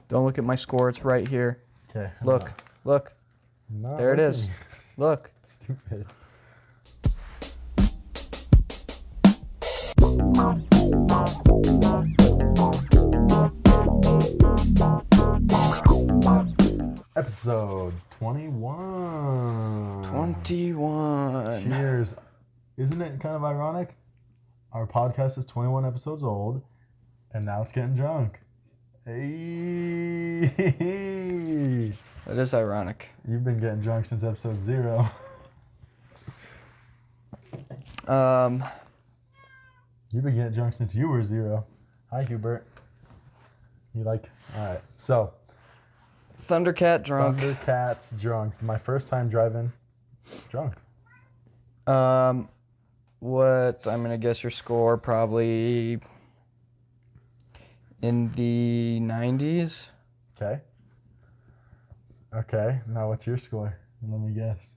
Don't look at my score. It's right here. Okay. Look. There it is. Look. Stupid. Episode 21. 21. Cheers. Isn't it kind of ironic? Our podcast is 21 episodes old, and now it's getting drunk. Hey. That is ironic. You've been getting drunk since episode 0. You've been getting drunk since you were 0. Hi, Hubert. Alright. So, Thundercat drunk. Thundercat's drunk. My first time driving drunk. What, I'm going to guess your score probably in the 90s. Okay. Now what's your score? Let me guess.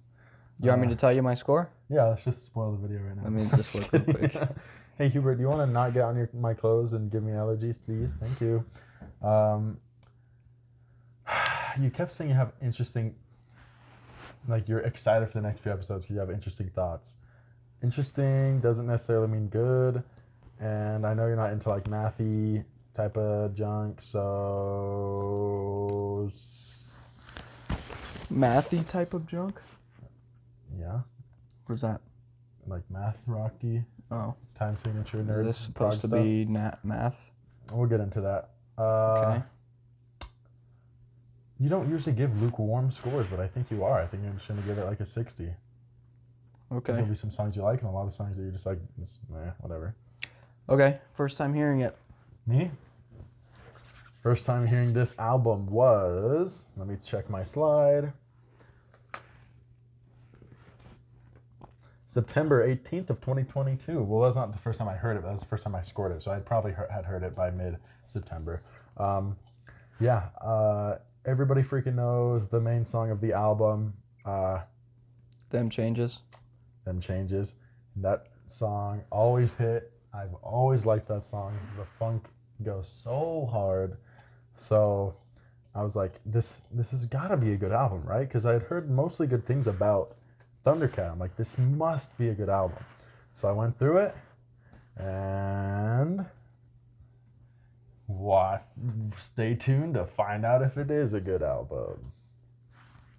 You want me to tell you my score? Yeah, let's just spoil the video right now. Let me just look real quick. Hey, Hubert, do you want to not get on my clothes and give me allergies, please? Thank you. You kept saying you have interesting, you're excited for the next few episodes because you have interesting thoughts. Interesting doesn't necessarily mean good, and I know you're not into mathy type of junk, so... Mathy type of junk? Yeah. What's that? Math rocky. Oh. Time signature nerd. Is this supposed to be math? We'll get into that. Okay. You don't usually give lukewarm scores, but I think you are. I think you're just going to give it a 60. Okay. There'll be some songs you like and a lot of songs that you're just whatever. Okay. First time hearing it. Me? First time hearing this album was... Let me check my slide. September 18th of 2022. Well, that's not the first time I heard it. That was the first time I scored it. So I probably had heard it by mid-September. Everybody freaking knows the main song of the album. Them Changes. Them Changes. That song always hit. I've always liked that song. The funk goes so hard. So I was like, this has got to be a good album, right? Because I had heard mostly good things about Thundercat. I'm like, this must be a good album. So I went through it, and stay tuned to find out if it is a good album.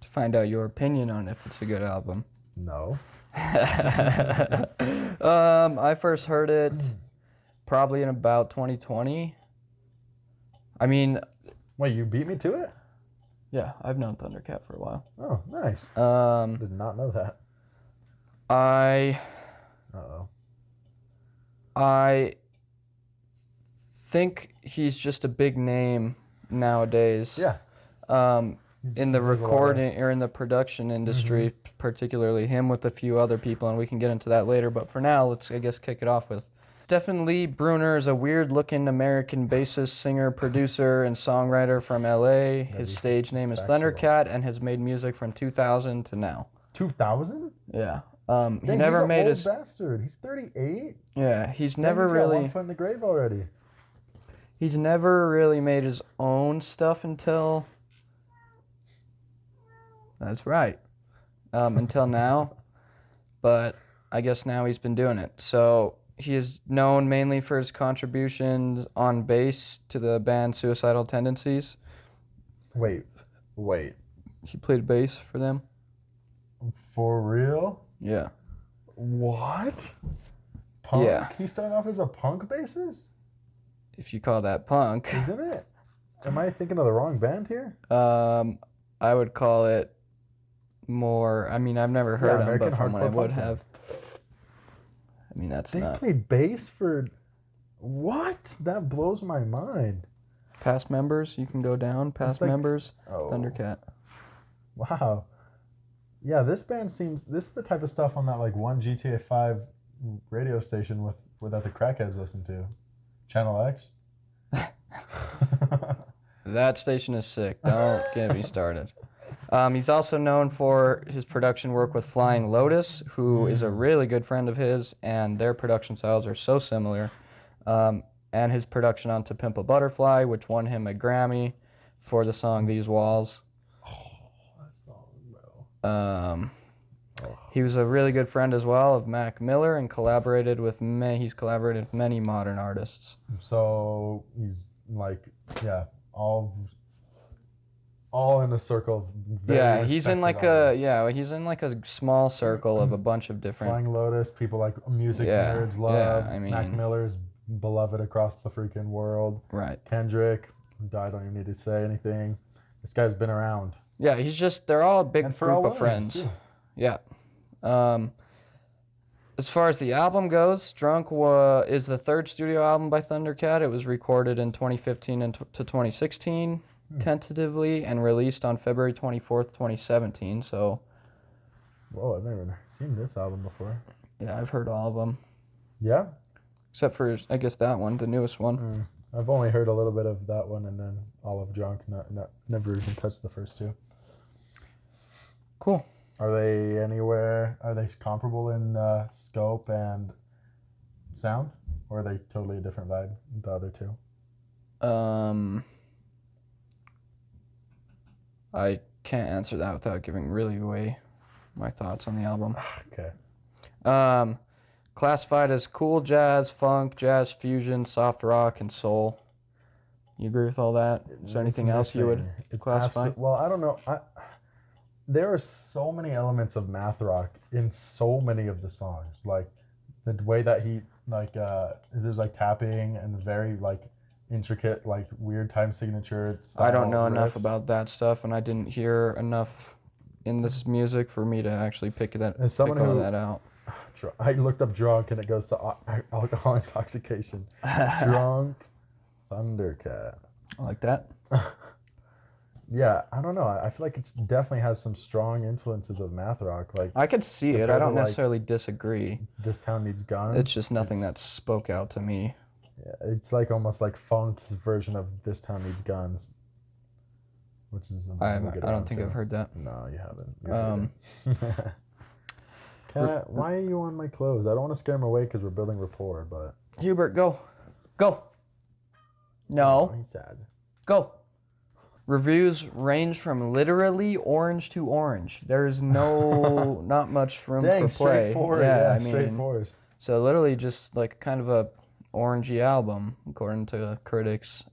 To find out your opinion on if it's a good album. No. I first heard it probably in about 2020. I mean... Wait, you beat me to it? Yeah, I've known Thundercat for a while. Oh, nice. Did not know that. I think he's just a big name nowadays. Yeah. In the recording or in the production industry, particularly him with a few other people, and we can get into that later. But for now, let's, kick it off with Stephen Lee Bruner is a weird-looking American bassist, singer, producer, and songwriter from LA. His stage name is Thundercat, and has made music from 2000 to now. 2000? Yeah. He never made his bastard. He's 38. Yeah, he's Got one foot in the grave already. He's never really made his own stuff until. That's right. Until now, but I guess now he's been doing it. So he is known mainly for his contributions on bass to the band Suicidal Tendencies. Wait. He played bass for them. For real? Yeah. What? Punk? Yeah. He started off as a punk bassist? If you call that punk. Isn't it? Am I thinking of the wrong band here? I would call it more... I've never heard him, but from what I would have... that's not... They played bass for... What? That blows my mind. Past members, you can go down. Past members, Thundercat. Wow. Yeah, this band seems... This is the type of stuff on that one GTA 5 radio station that the crackheads listen to. Channel X. That station is sick. Don't get me started. He's also known for his production work with Flying Lotus, who is a really good friend of his, and their production styles are so similar. And his production on To Pimp a Butterfly, which won him a Grammy for the song These Walls. That song, bro. He was a really good friend as well of Mac Miller and collaborated with he's collaborated with many modern artists. So he's like, yeah, all in a circle of very He's in like artists. he's in like a small circle of a bunch of different. Flying Lotus, people like music nerds love. I mean, Mac Miller's beloved across the freaking world. Right. Kendrick, I don't even need to say anything. This guy's been around. Yeah, they're all a big And group of friends. Too. Yeah. As far as the album goes, Drunk is the third studio album by Thundercat. It was recorded in 2015 to 2016, tentatively, and released on February 24th, 2017. So. Whoa, I've never seen this album before. Yeah, I've heard all of them. Yeah? Except for, I guess, that one, the newest one. I've only heard a little bit of that one and then all of Drunk. Never even touched the first two. Cool. Are they comparable in scope and sound? Or are they totally a different vibe, the other two? I can't answer that without giving really away my thoughts on the album. Okay. Classified as cool jazz, funk, jazz fusion, soft rock, and soul. You agree with all that? Is there anything else you would classify? Well, I don't know. There are so many elements of math rock in so many of the songs. Like the way that he there's like tapping and very like intricate like weird time signature. I don't know enough about that stuff, and I didn't hear enough in this music for me to actually pick all that out. I looked up drunk and it goes to alcohol intoxication. Drunk Thundercat. I like that. Yeah, I don't know. I feel like it definitely has some strong influences of math rock. Like I could see it. I don't necessarily disagree. This Town Needs Guns. It's just nothing that spoke out to me. Yeah, it's like almost like Funk's version of This Town Needs Guns, which is. I don't think I've heard that. No, you haven't. Cat, why are you on my clothes? I don't want to scare him away because we're building rapport, but. Hubert, go. No. Oh, he's sad. Go. Reviews range from literally orange to orange. There's not much room for play. Straightforward. Yeah, straightforward. So literally just like kind of a orangey album, according to critics.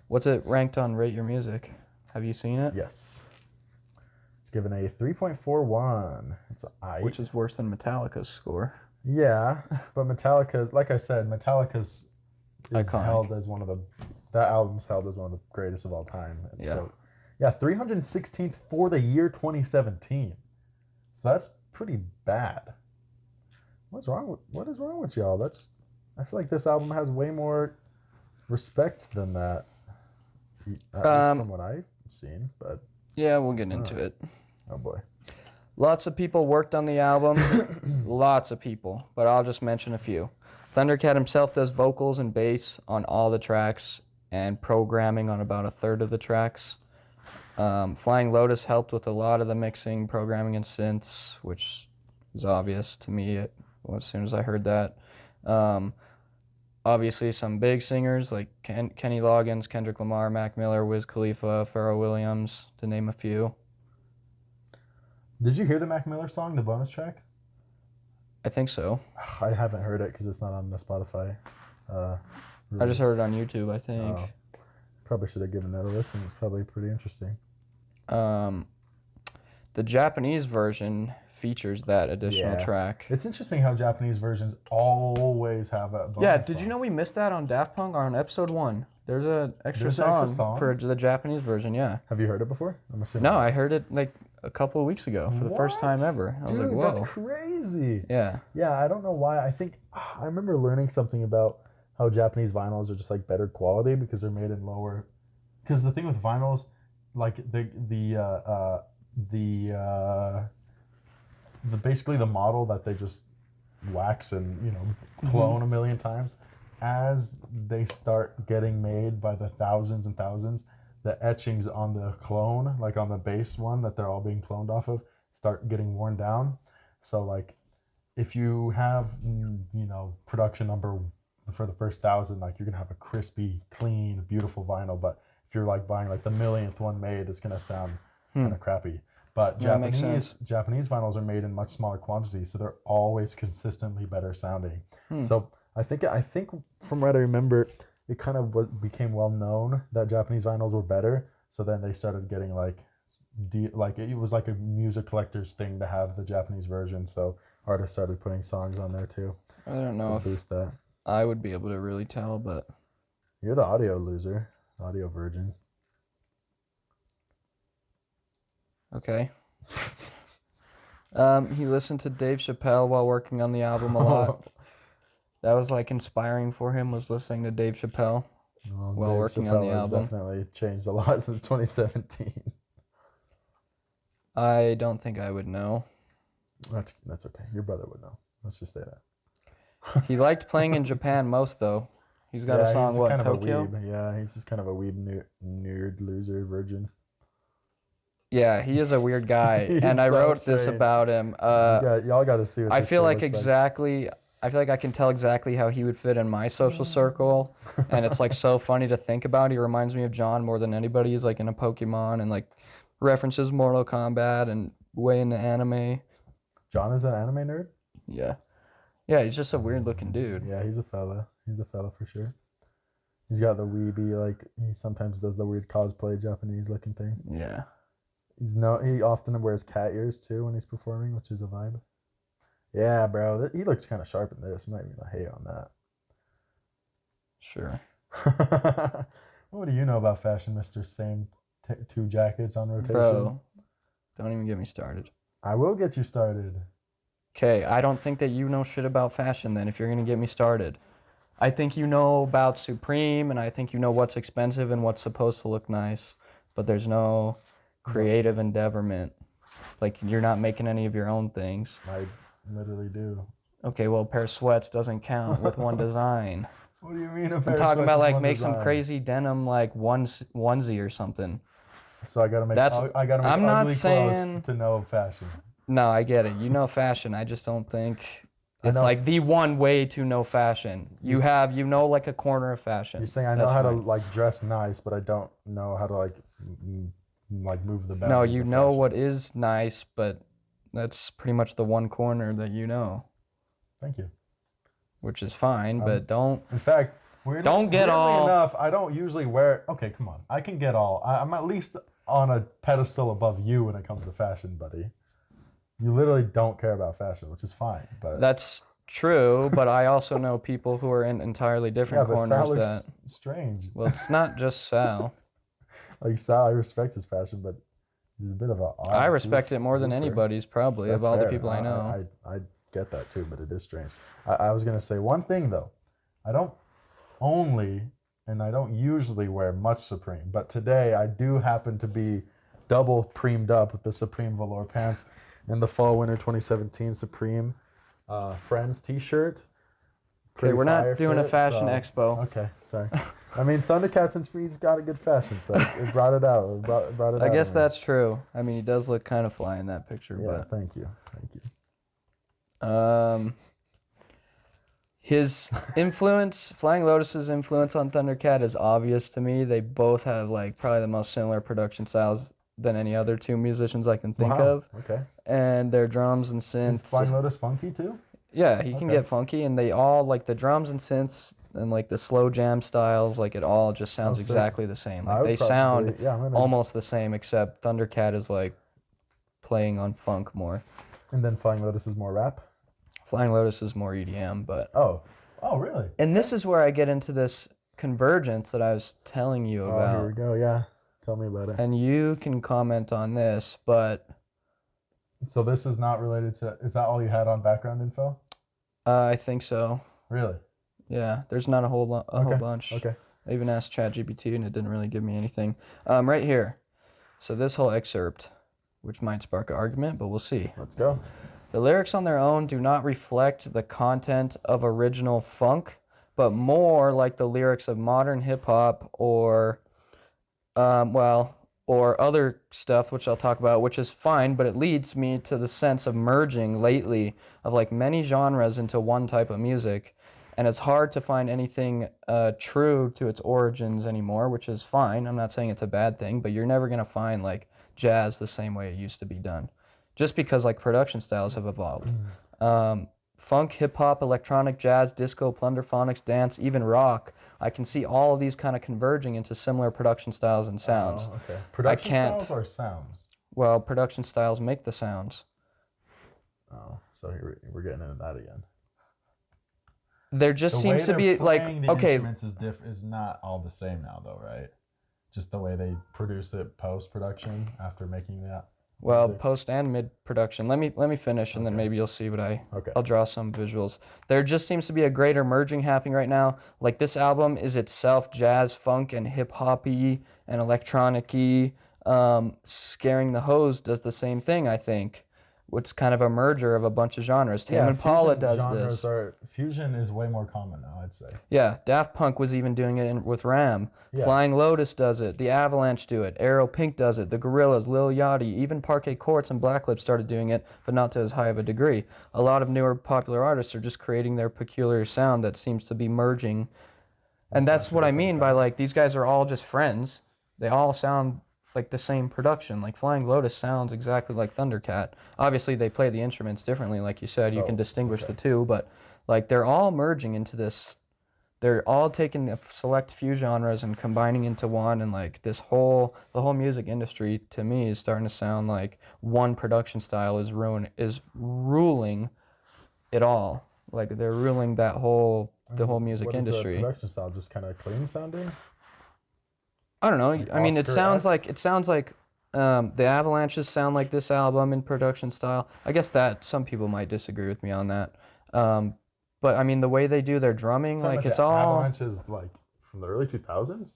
What's it ranked on Rate Your Music? Have you seen it? Yes. It's given a 3.41. It's which is worse than Metallica's score. Yeah, but Metallica, like I said, Metallica's iconic. Held as that album's held as one of the greatest of all time. And so, 316th for the year 2017. So that's pretty bad. What is wrong with y'all? I feel like this album has way more respect than that. At least from what I've seen, but yeah, we'll get into it. Oh boy. Lots of people worked on the album. Lots of people, but I'll just mention a few. Thundercat himself does vocals and bass on all the tracks and programming on about a third of the tracks. Flying Lotus helped with a lot of the mixing, programming, and synths, which is obvious to me as soon as I heard that. Obviously, some big singers like Kenny Loggins, Kendrick Lamar, Mac Miller, Wiz Khalifa, Pharrell Williams, to name a few. Did you hear the Mac Miller song, the bonus track? I think so. I haven't heard it because it's not on the Spotify. I just heard it on YouTube, I think. Probably should have given that a listen. It's probably pretty interesting. The Japanese version features that additional track. It's interesting how Japanese versions always have a bonus did you know we missed that on Daft Punk on episode 1? There's an extra song for the Japanese version, yeah. Have you heard it before? I'm assuming. No, I heard it like a couple of weeks ago for the first time ever. I was like, whoa. That's crazy. Yeah. Yeah, I don't know why. I remember learning something about how Japanese vinyls are just like better quality because they're made in lower. Because the thing with vinyls, like basically the model that they just wax and clone a million times, as they start getting made by the thousands and thousands, the etchings on the clone, like on the base one that they're all being cloned off of, start getting worn down. So like if you have production number for the first 1,000, like you're gonna have a crispy, clean, beautiful vinyl. But if you're like buying like the millionth one made, it's gonna sound kind of crappy. But Yeah, that makes sense. Japanese vinyls are made in much smaller quantities, so they're always consistently better sounding. So I think from what I remember, it kind of became well known that Japanese vinyls were better. So then they started getting like it was like a music collector's thing to have the Japanese version. So artists started putting songs on there too. I don't know if boost that. I would be able to really tell, but You're the audio loser, audio virgin. okay. He listened to Dave Chappelle while working on the album a lot. That was like inspiring for him, was listening to Dave Chappelle while Dave working Chappelle on the has album. Definitely changed a lot since 2017. I don't think I would know. That's okay. Your brother would know. Let's just say that. He liked playing in Japan most, though. He's got a song, he's what, kind of Tokyo? a weeb. Yeah, he's just kind of a weeb nerd loser virgin. Yeah, he is a weird guy, He's and I so wrote this strange. about him. Y'all got to see what I this feel kid like looks exactly. I feel like I can tell exactly how he would fit in my social circle, and it's like so funny to think about. He reminds me of John more than anybody. He's like in a Pokemon and like references Mortal Kombat and way into anime. John is an anime nerd? Yeah, yeah, he's just a weird looking dude. Yeah, he's a fella. He's a fella for sure. He's got the weeby, like, he sometimes does the weird cosplay Japanese looking thing. Yeah. He often wears cat ears too when he's performing, which is a vibe. Yeah, bro. He looks kind of sharp in this. I'm not even gonna hate on that. Sure. What do you know about fashion, Mr. Same two jackets on rotation? Bro, don't even get me started. I will get you started. Okay, I don't think that you know shit about fashion then if you're going to get me started. I think you know about Supreme, and I think you know what's expensive and what's supposed to look nice, but there's no creative endeavorment. Like, you're not making any of your own things. I literally do. Okay, well, a pair of sweats doesn't count with one design. What do you mean a pair I'm of talking sweats about with like one make design? some crazy denim like onesie or something. So I gotta make. That's- I gotta make I'm not ugly saying- clothes to know fashion. No, I get it. You know fashion. I just don't think I it's know- like the one way to know fashion. You know like a corner of fashion. You're saying I know That's how to fine. like dress nice, but I don't know how to like move the boundaries. No, you of know fashion. what is nice, but that's pretty much the one corner that you know, Thank you. which is fine. But don't. In fact, Don't get weirdly all- enough. I don't usually wear. Okay, come on. I can get all. I'm at least on a pedestal above you when it comes to fashion, buddy. You literally don't care about fashion, which is fine. But That's true, but I also know people who are in entirely yeah, different but Sal corners looks that. strange. Well, it's not just Sal. Like Sal, I respect his fashion, but he's a bit of a. I respect it more than goofer. anybody's probably That's of all the fair. people I know. I get that too, but it is strange. I was gonna say one thing though. I don't usually wear much Supreme, but today I do happen to be double premed up with the Supreme velour pants and the fall winter 2017 Supreme Friends T-shirt. Okay, we're not doing a fashion expo. Okay, sorry. I mean, Thundercat's and Speed's got a good fashion, so it brought it out. It brought it out. I guess in me. that's true. I mean, he does look kind of fly in that picture, Yeah, thank you. but his influence, Flying Lotus's influence on Thundercat is obvious to me. They both have like probably the most similar production styles than any other two musicians I can think Wow, of, okay. and their drums and Is synths. Flying Lotus funky too? Yeah, he can Okay. get funky, and they all like the drums and synths and like the slow jam styles. Like it all just sounds sick. exactly the same. I Like would they probably- sound yeah, I'm gonna- almost the same, except Thundercat is like playing on funk more. And then Flying Lotus is more rap? Flying Lotus is more EDM, but Oh, really? and this is where I get into this convergence that I was telling you Oh, about. here we go. Yeah, tell me about it. And you can comment on this, but So this is not related to. Is that all you had on background info? I think so. Really? Yeah, there's not a whole whole bunch. Okay. I even asked ChatGPT and it didn't really give me anything. Right here. So this whole excerpt, which might spark an argument, but we'll see. Let's go. The lyrics on their own do not reflect the content of original funk, but more like the lyrics of modern hip hop or other stuff, which I'll talk about, which is fine, but it leads me to the sense of merging lately of like many genres into one type of music. and it's hard to find anything true to its origins anymore, which is fine. I'm not saying it's a bad thing, but you're never gonna find like jazz the same way it used to be done, just because like production styles have evolved. Funk, hip hop, electronic, jazz, disco, plunderphonics, dance, even rock. I can see all of these kind of converging into similar production styles and sounds. Oh, okay. Production styles or sounds? Well, production styles make the sounds. Oh, so here we're getting into that again. There just seems to be like, okay. Instruments is not all the same now, though, right? Just the way they produce it post production after making that. Well, post and mid production. Let me finish, and then maybe you'll see what I'll draw some visuals. There just seems to be a greater merging happening right now. Like this album is itself jazz, funk, and hip hoppy and electronic-y. Scaring the Hose does the same thing, I think. It's kind of a merger of a bunch of genres. Tame Impala does this. Fusion is way more common now, I'd say. Yeah, Daft Punk was even doing it with Ram. Yeah. Flying Lotus does it. The Avalanche do it. Aero Pink does it. The Gorillaz, Lil Yachty, even Parquet Courts and Blackkk started doing it, but not to as high of a degree. A lot of newer popular artists are just creating their peculiar sound that seems to be merging. And that's what I mean by like, these guys are all just friends. They all sound like the same production. Like Flying Lotus sounds exactly like Thundercat. Obviously they play the instruments differently, like you said. So, you can distinguish the two, but like they're all merging into this. They're all taking the select few genres and combining into one, and like the whole music industry to me is starting to sound like one production style is ruling it all. Like they're ruling the whole music industry. What is the production style? Just kind of clean sounding? I don't know. Like I mean, it sounds like the Avalanches sound like this album in production style. I guess that some people might disagree with me on that. But I mean, the way they do their drumming, like it's all. Avalanches like from the early 2000s.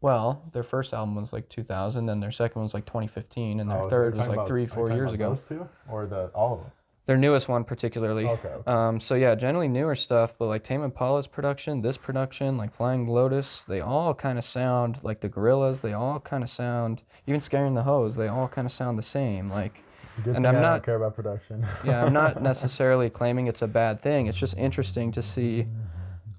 Well, their first album was like 2000, then their second one was like 2015, and their third was like 3-4 years ago. Those two, or all of them? Their newest one particularly. Okay. So yeah, generally newer stuff, but like Tame Impala's production, this production, like Flying Lotus, they all kind of sound like the Gorillaz. They all kind of sound, even Scaring the Hose, they all kind of sound the same. Like, and I'm not, I don't care about production. Yeah, I'm not necessarily claiming it's a bad thing. It's just interesting to see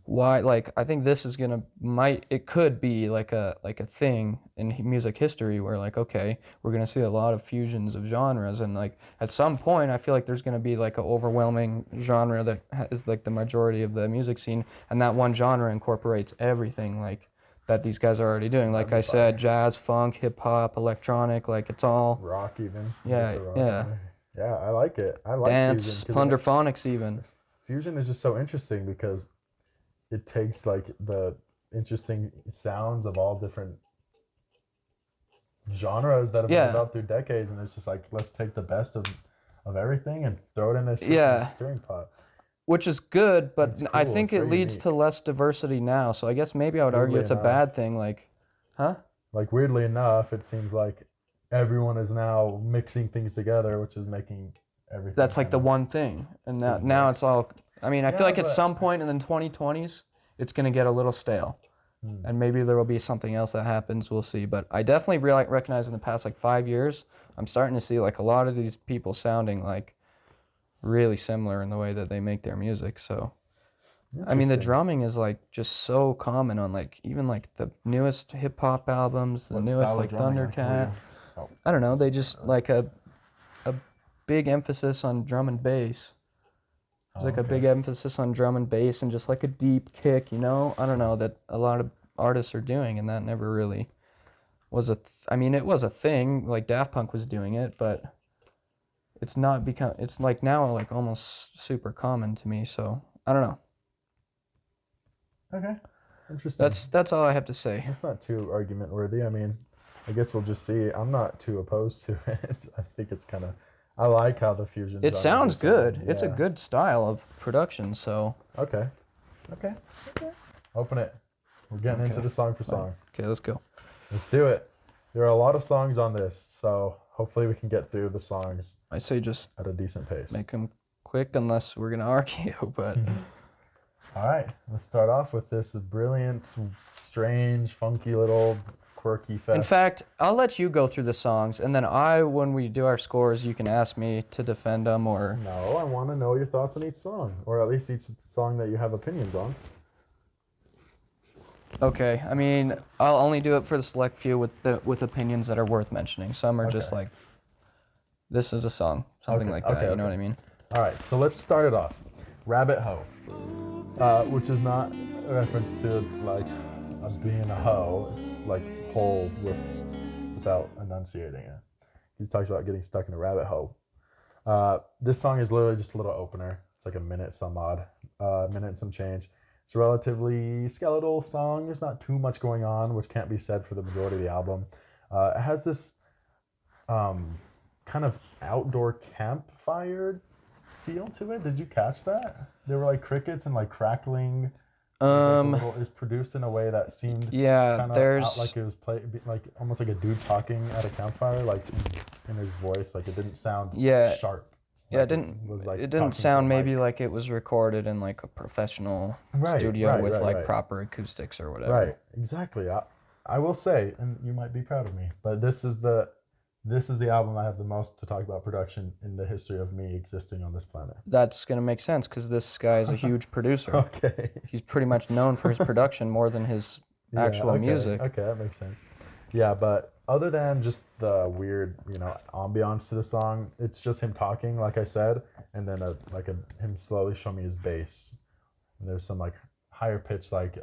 why. Like, I think this is it could be like a thing in music history where like, okay, we're gonna see a lot of fusions of genres, and like at some point, I feel like there's gonna be like an overwhelming genre that is like the majority of the music scene, and that one genre incorporates everything like that these guys are already doing. Like I said, jazz, funk, hip hop, electronic, like it's all rock even. Yeah, yeah. Yeah, I like it. I like dance, plunderphonics even. Fusion is just so interesting because it takes like the interesting sounds of all different genres that have been developed through decades, and it's just like, let's take the best of everything and throw it in a stirring pot. Which is good, but cool. I think it leads to less diversity now. So I guess maybe I would argue it's a bad thing. Like, Like weirdly enough, it seems like everyone is now mixing things together, which is making everything. That's like the one thing, and now it's all. I mean, I feel like at some point in the 2020s, it's gonna get a little stale, and maybe there will be something else that happens. We'll see. But I definitely recognize in the past like 5 years, I'm starting to see like a lot of these people sounding like really similar in the way that they make their music. So I mean, the drumming is like just so common on like even like the newest hip hop albums, the newest like Thundercat. I don't know, they just like a big emphasis on drum and bass. There's like a big emphasis on drum and bass and just like a deep kick, you know? I don't know, that a lot of artists are doing, and that never really was I mean, it was a thing, like Daft Punk was doing it, but it's like now like almost super common to me, so I don't know. Okay, interesting. That's all I have to say. It's not too argument worthy. I mean, I guess we'll just see. I'm not too opposed to it. I think it's kind of, I like how the fusion. It sounds good. Yeah. It's a good style of production, so. Okay. Open it. We're getting into the song for song. Okay, let's go. Let's do it. There are a lot of songs on this, so hopefully we can get through the songs. I say just at a decent pace. Make them quick unless we're going to argue, but. All right, let's start off with this brilliant, strange, funky little quirky fest. In fact, I'll let you go through the songs, and then when we do our scores, you can ask me to defend them or... No, I want to know your thoughts on each song, or at least each song that you have opinions on. Okay, I mean, I'll only do it for the select few with opinions that are worth mentioning. Some are just like, this is a song, something like that, you know what I mean? All right, so let's start it off. Rabbot Ho, which is not a reference to like being a hoe. It's like hole without enunciating it. He talks about getting stuck in a rabbit hole. This song is literally just a little opener. It's like a minute some odd, minute and some change. It's a relatively skeletal song. There's not too much going on, which can't be said for the majority of the album. It has this kind of outdoor campfire feel to it. Did you catch that? There were like crickets and like crackling. It's produced in a way that seemed there's like it was like almost like a dude talking at a campfire, like in his voice. Like it didn't sound sharp. Yeah, it didn't sound maybe like it was recorded in like a professional studio with proper acoustics or whatever. Right, exactly. I will say, and you might be proud of me, but this is the album I have the most to talk about production in the history of me existing on this planet. That's gonna make sense because this guy is a huge producer. Okay. He's pretty much known for his production more than his actual music. Okay, that makes sense. Yeah, but other than just the weird, ambiance to the song, it's just him talking, like I said, and then him slowly showing me his bass. And there's some like higher pitch, like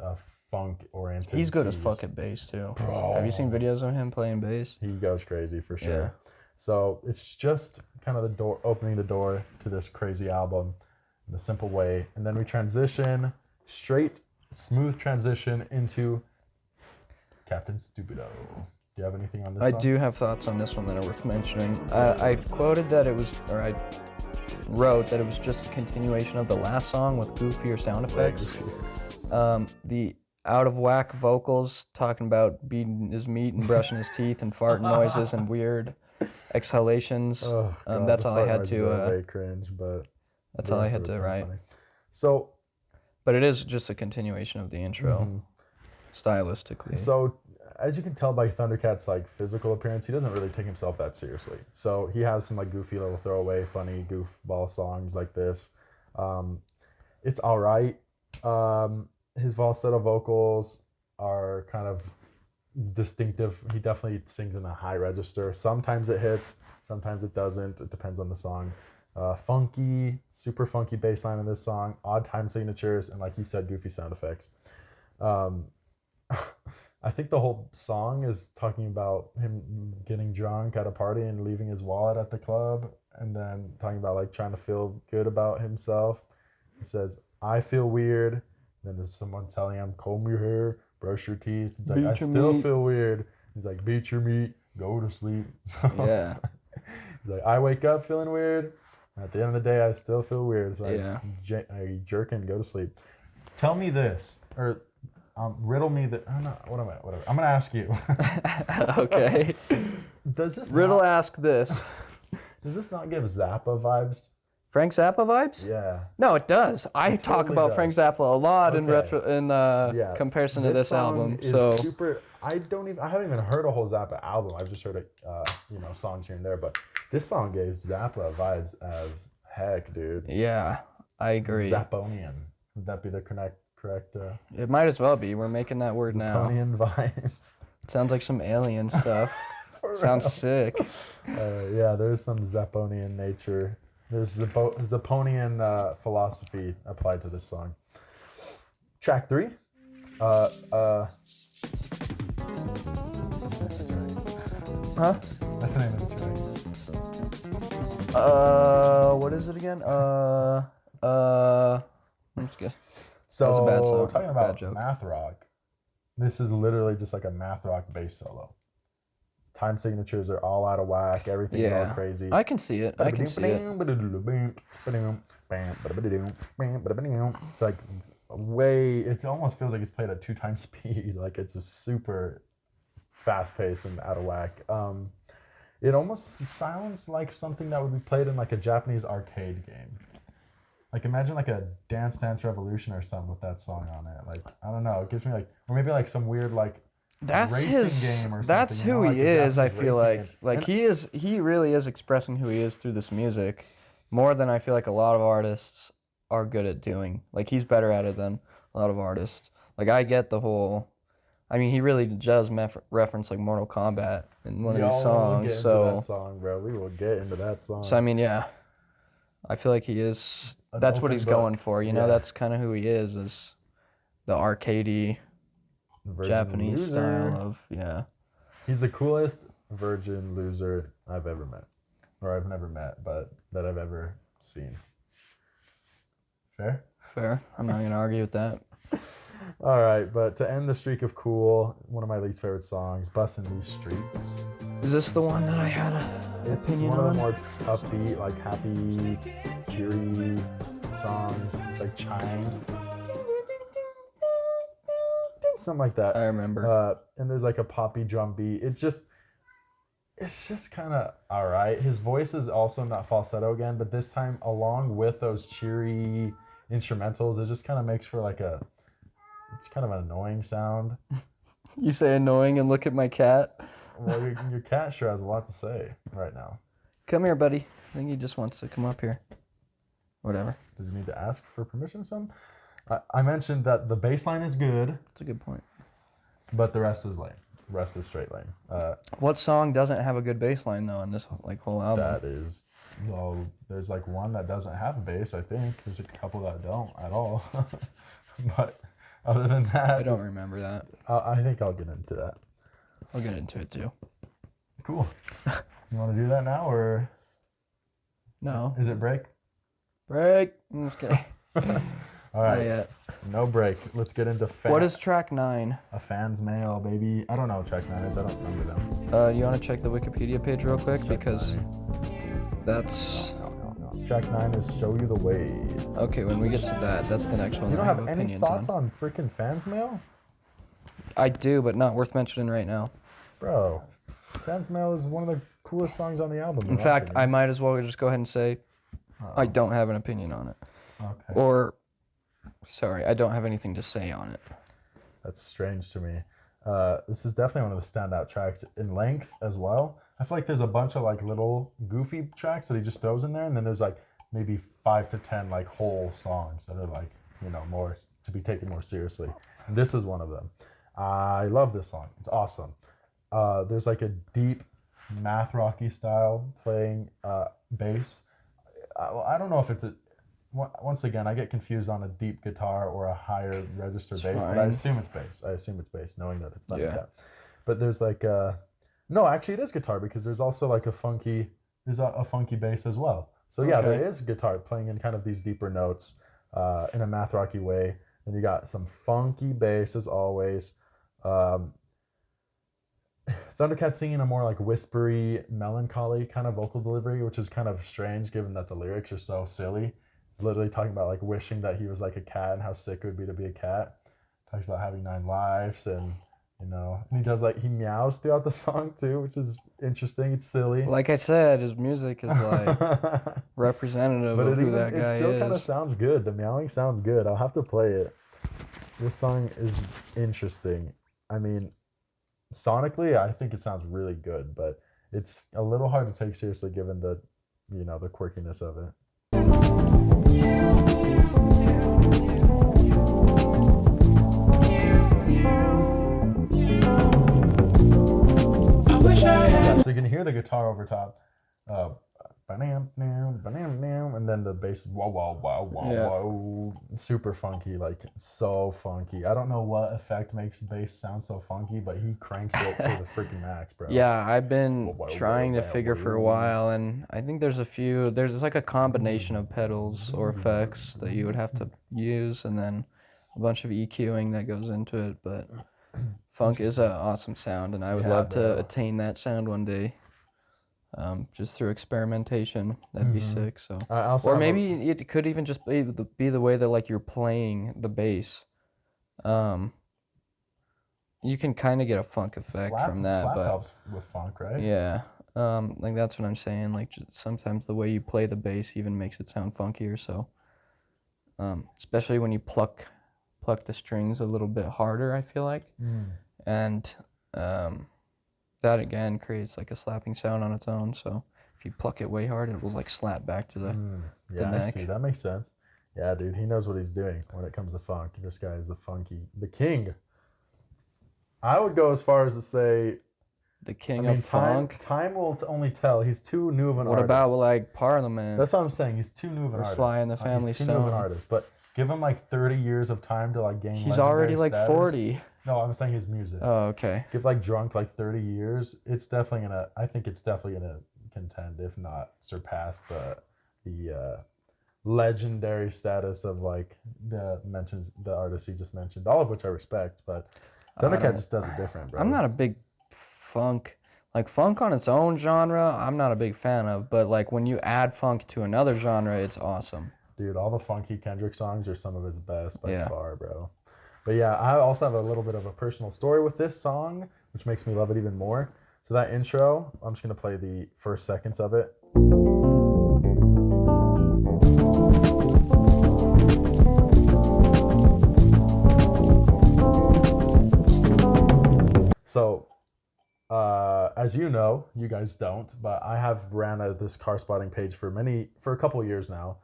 funk oriented. He's good as fuck at bass too. Bro. Have you seen videos of him playing bass? He goes crazy for sure. Yeah. So it's just kind of opening the door to this crazy album in a simple way, and then we transition smooth transition into Captain Stupido. Do you have anything on this song? I do have thoughts on this one that are worth mentioning. I quoted that I wrote that it was just a continuation of the last song with goofier sound effects. The out of whack vocals talking about beating his meat and brushing his teeth and farting noises and weird exhalations. Oh, God, that's all I had to. Way cringe, but that's all I had to write. Funny. So, but it is just a continuation of the intro, stylistically. So, as you can tell by Thundercat's like physical appearance, he doesn't really take himself that seriously. So he has some like goofy little throwaway, funny goofball songs like this. It's all right. His falsetto vocals are kind of distinctive. He definitely sings in a high register. Sometimes it hits, sometimes it doesn't. It depends on the song. Funky, super funky bass line in this song, odd time signatures, and like you said, goofy sound effects. I think the whole song is talking about him getting drunk at a party and leaving his wallet at the club, and then talking about like trying to feel good about himself. He says, "I feel weird." Then there's someone telling him, "Comb your hair, brush your teeth." He's like, "I still feel weird." He's like, "Beat your meat, go to sleep." So yeah. He's like, "I wake up feeling weird. At the end of the day, I still feel weird. So I jerk and go to sleep." Tell me this, or riddle me that. Whatever. I'm gonna ask you. Okay. Does this ask this? Does this not give Zappa vibes? Frank Zappa vibes? Yeah. No, it does. I talk about does. Frank Zappa a lot in comparison to this album. So super. I haven't even heard a whole Zappa album. I've just heard songs here and there. But this song gave Zappa vibes as heck, dude. Yeah, I agree. Zapponian. Would that be the correct? It might as well be. We're making that word now. Zapponian vibes. It sounds like some alien stuff. Sounds sick. Yeah, there's some Zapponian nature. There's Zapponian philosophy applied to this song. Track 3. Huh? That's the name of the track. What is it again? I'm just kidding. So, that was a bad song. Talking about bad joke. math rock, this is literally just like a math rock bass solo. Time signatures are all out of whack. Everything's all crazy. I can see it. It's like it almost feels like it's played at 2x speed. Like it's a super fast pace and out of whack. It almost sounds like something that would be played in like a Japanese arcade game. Like imagine like a Dance Dance Revolution or something with that song on it. Like I don't know, it gives me like, or maybe like some weird like That's racing his. game or That's something, who you know, he like a is. I Japanese feel racing like game. like And he is. He really is expressing who he is through this music, more than I feel like a lot of artists are good at doing. Like he's better at it than a lot of artists. Like I get the whole. I mean, he really does reference like Mortal Kombat in one of these y'all will get songs. into that So song, bro. We will get into that song. so I mean, yeah. I feel like he is. An That's what open he's book. going for. You know, Yeah. that's kind of who he is the arcadey Virgin Japanese loser. style of He's the coolest virgin loser I've ever met. Or I've never met, but that I've ever seen. Fair? Fair. I'm not gonna argue with that. All right, but to end the streak of cool, one of my least favorite songs, Bussin' These Streets. Is this the one that I had a It's opinion one of on? the more upbeat, like happy, cheery songs. It's like chimes. Something like that. I remember. And there's like a poppy drum beat. It's just kind of all right. His voice is also not falsetto again, but this time along with those cheery instrumentals, it just kind of makes for it's kind of an annoying sound. You say annoying and look at my cat. Well, your cat sure has a lot to say right now. Come here, buddy. I think he just wants to come up here. Whatever. Does he need to ask for permission or something? I mentioned that the bass line is good, That's a good point. but the rest is lame. The rest is straight lame. What song doesn't have a good bass line though on this whole album? That is, well, there's like one that doesn't have a bass, I think. There's a couple that don't at all. But other than that, I don't remember that. I think I'll get into that. I'll get into it too. Cool. You want to do that now, or No. is it break? Break. I'm just kidding. All right. Not yet. No break. Let's get into What is track 9? a fan's mail, baby. I don't know what track 9 is. I don't remember them. You want to check the Wikipedia page real quick? Check Because 9. that's... No. Track 9 is Show You the Way. Okay, when we get to that, that's the next one You that don't I have any opinions thoughts on. on freaking fans mail? I do, but not worth mentioning right now. Bro, fans mail is one of the coolest songs on the album. In fact, I might as well just go ahead and say I don't have an opinion on it. Okay. Or, sorry, I don't have anything to say on it. That's strange to me. This is definitely one of the standout tracks in length as well. I feel like there's a bunch of like little goofy tracks that he just throws in there, and then there's like maybe 5 to 10 like whole songs that are like, you know, more to be taken more seriously. And this is one of them. I love this song. It's awesome. There's like a deep math rocky style playing bass. I don't know if it's once again, I get confused on a deep guitar or a higher register bass, but I fine. assume it's bass. I assume it's bass, knowing that it's not Yeah. that. But there's like no, actually it is guitar, because there's also like a funky bass as well. So yeah, Okay. there is guitar playing in kind of these deeper notes in a math rocky way. And you got some funky bass as always. Thundercat singing a more like whispery, melancholy kind of vocal delivery, which is kind of strange given that the lyrics are so silly. He's literally talking about like wishing that he was like a cat and how sick it would be to be a cat. Talks about having 9 lives, and you know, and he does like, he meows throughout the song too, which is interesting. It's silly. Like I said, his music is like representative But of who that it guy still kind of is. sounds good. The meowing sounds good. I'll have to play it. This song is interesting. I mean, sonically, I think it sounds really good, but it's a little hard to take seriously given the, you know, the quirkiness of it. Yeah, so you can hear the guitar over top. Ba-nam, nam, ba-nam, nam, and then the bass, whoa, whoa, whoa, whoa, Yeah. whoa. Super funky, like so funky. I don't know what effect makes bass sound so funky, but he cranks it to the freaking max, bro. Yeah, I've been Whoa, trying to whoa, figure for a whoa. while, and I think there's like a combination of pedals or effects that you would have to use, and then a bunch of EQing that goes into it. But funk is an awesome sound, and I would Yeah, love to bro. attain that sound one day. Just through experimentation, that'd be sick. So, I also or have a- maybe it could even just be the way that like you're playing the bass. You can kind of get a funk effect from that, slap but helps with funk, right? yeah, like that's what I'm saying. Like just sometimes the way you play the bass even makes it sound funkier. So, especially when you pluck the strings a little bit harder, I feel like, Mm. and That again creates like a slapping sound on its own. So if you pluck it way hard, it will like slap back to the Yeah, I neck. see. That makes sense. Yeah, dude, he knows what he's doing when it comes to funk. This guy is the king. I would go as far as to say, The king of funk. Time will only tell. He's too new of an What artist. about like Parliament? That's what I'm saying. He's too new of an artist. Sly and the Family He's too new of an Stone. artist. But give him like 30 years of time to like gain. He's already like status. 40. No, I'm saying his music. Oh, okay. Give like Drunk like 30 years. It's definitely gonna. I think it's definitely gonna contend, if not surpass the legendary status of like the artists he just mentioned, all of which I respect, but Thundercat just does it different, bro. I'm not a big funk on its own genre. I'm not a big fan of, but like when you add funk to another genre, it's awesome. Dude, all the funky Kendrick songs are some of his best by far, bro. But yeah, I also have a little bit of a personal story with this song, which makes me love it even more. So that intro, I'm just gonna play the first seconds of it. So, as you know, you guys don't, but I have ran this car spotting page for a couple of years now,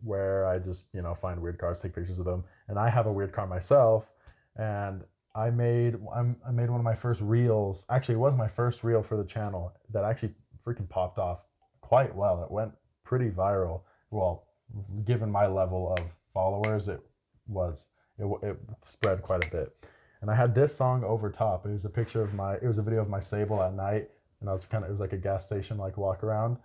where I just, find weird cars, take pictures of them. And I have a weird car myself, and I made one of my first reels. Actually, it was my first reel for the channel that actually freaking popped off quite well. It went pretty viral. Well, given my level of followers, it spread quite a bit. And I had this song over top. It was a video of my Sable at night, and it was like a gas station like walk around.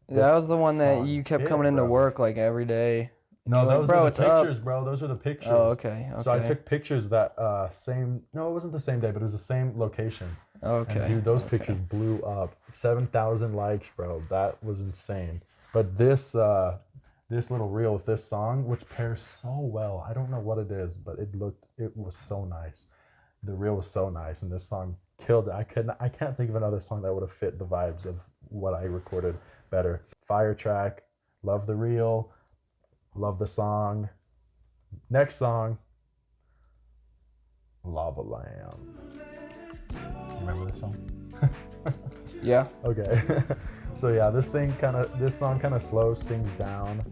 That was the one that you kept coming into work like every day. No, those are the pictures, bro. Those are the pictures. Oh, okay. So I took pictures that no, it wasn't the same day, but it was the same location. Okay. And dude, those pictures blew up. 7,000 likes, bro. That was insane. But this little reel with this song, which pairs so well. I don't know what it is, but it was so nice. The reel was so nice, and this song killed it. I can't think of another song that would have fit the vibes of what I recorded better. Fire track, love the reel, love the song. Next song, Lava Lamb. You remember this song? Yeah. Okay. So yeah, this song kind of slows things down.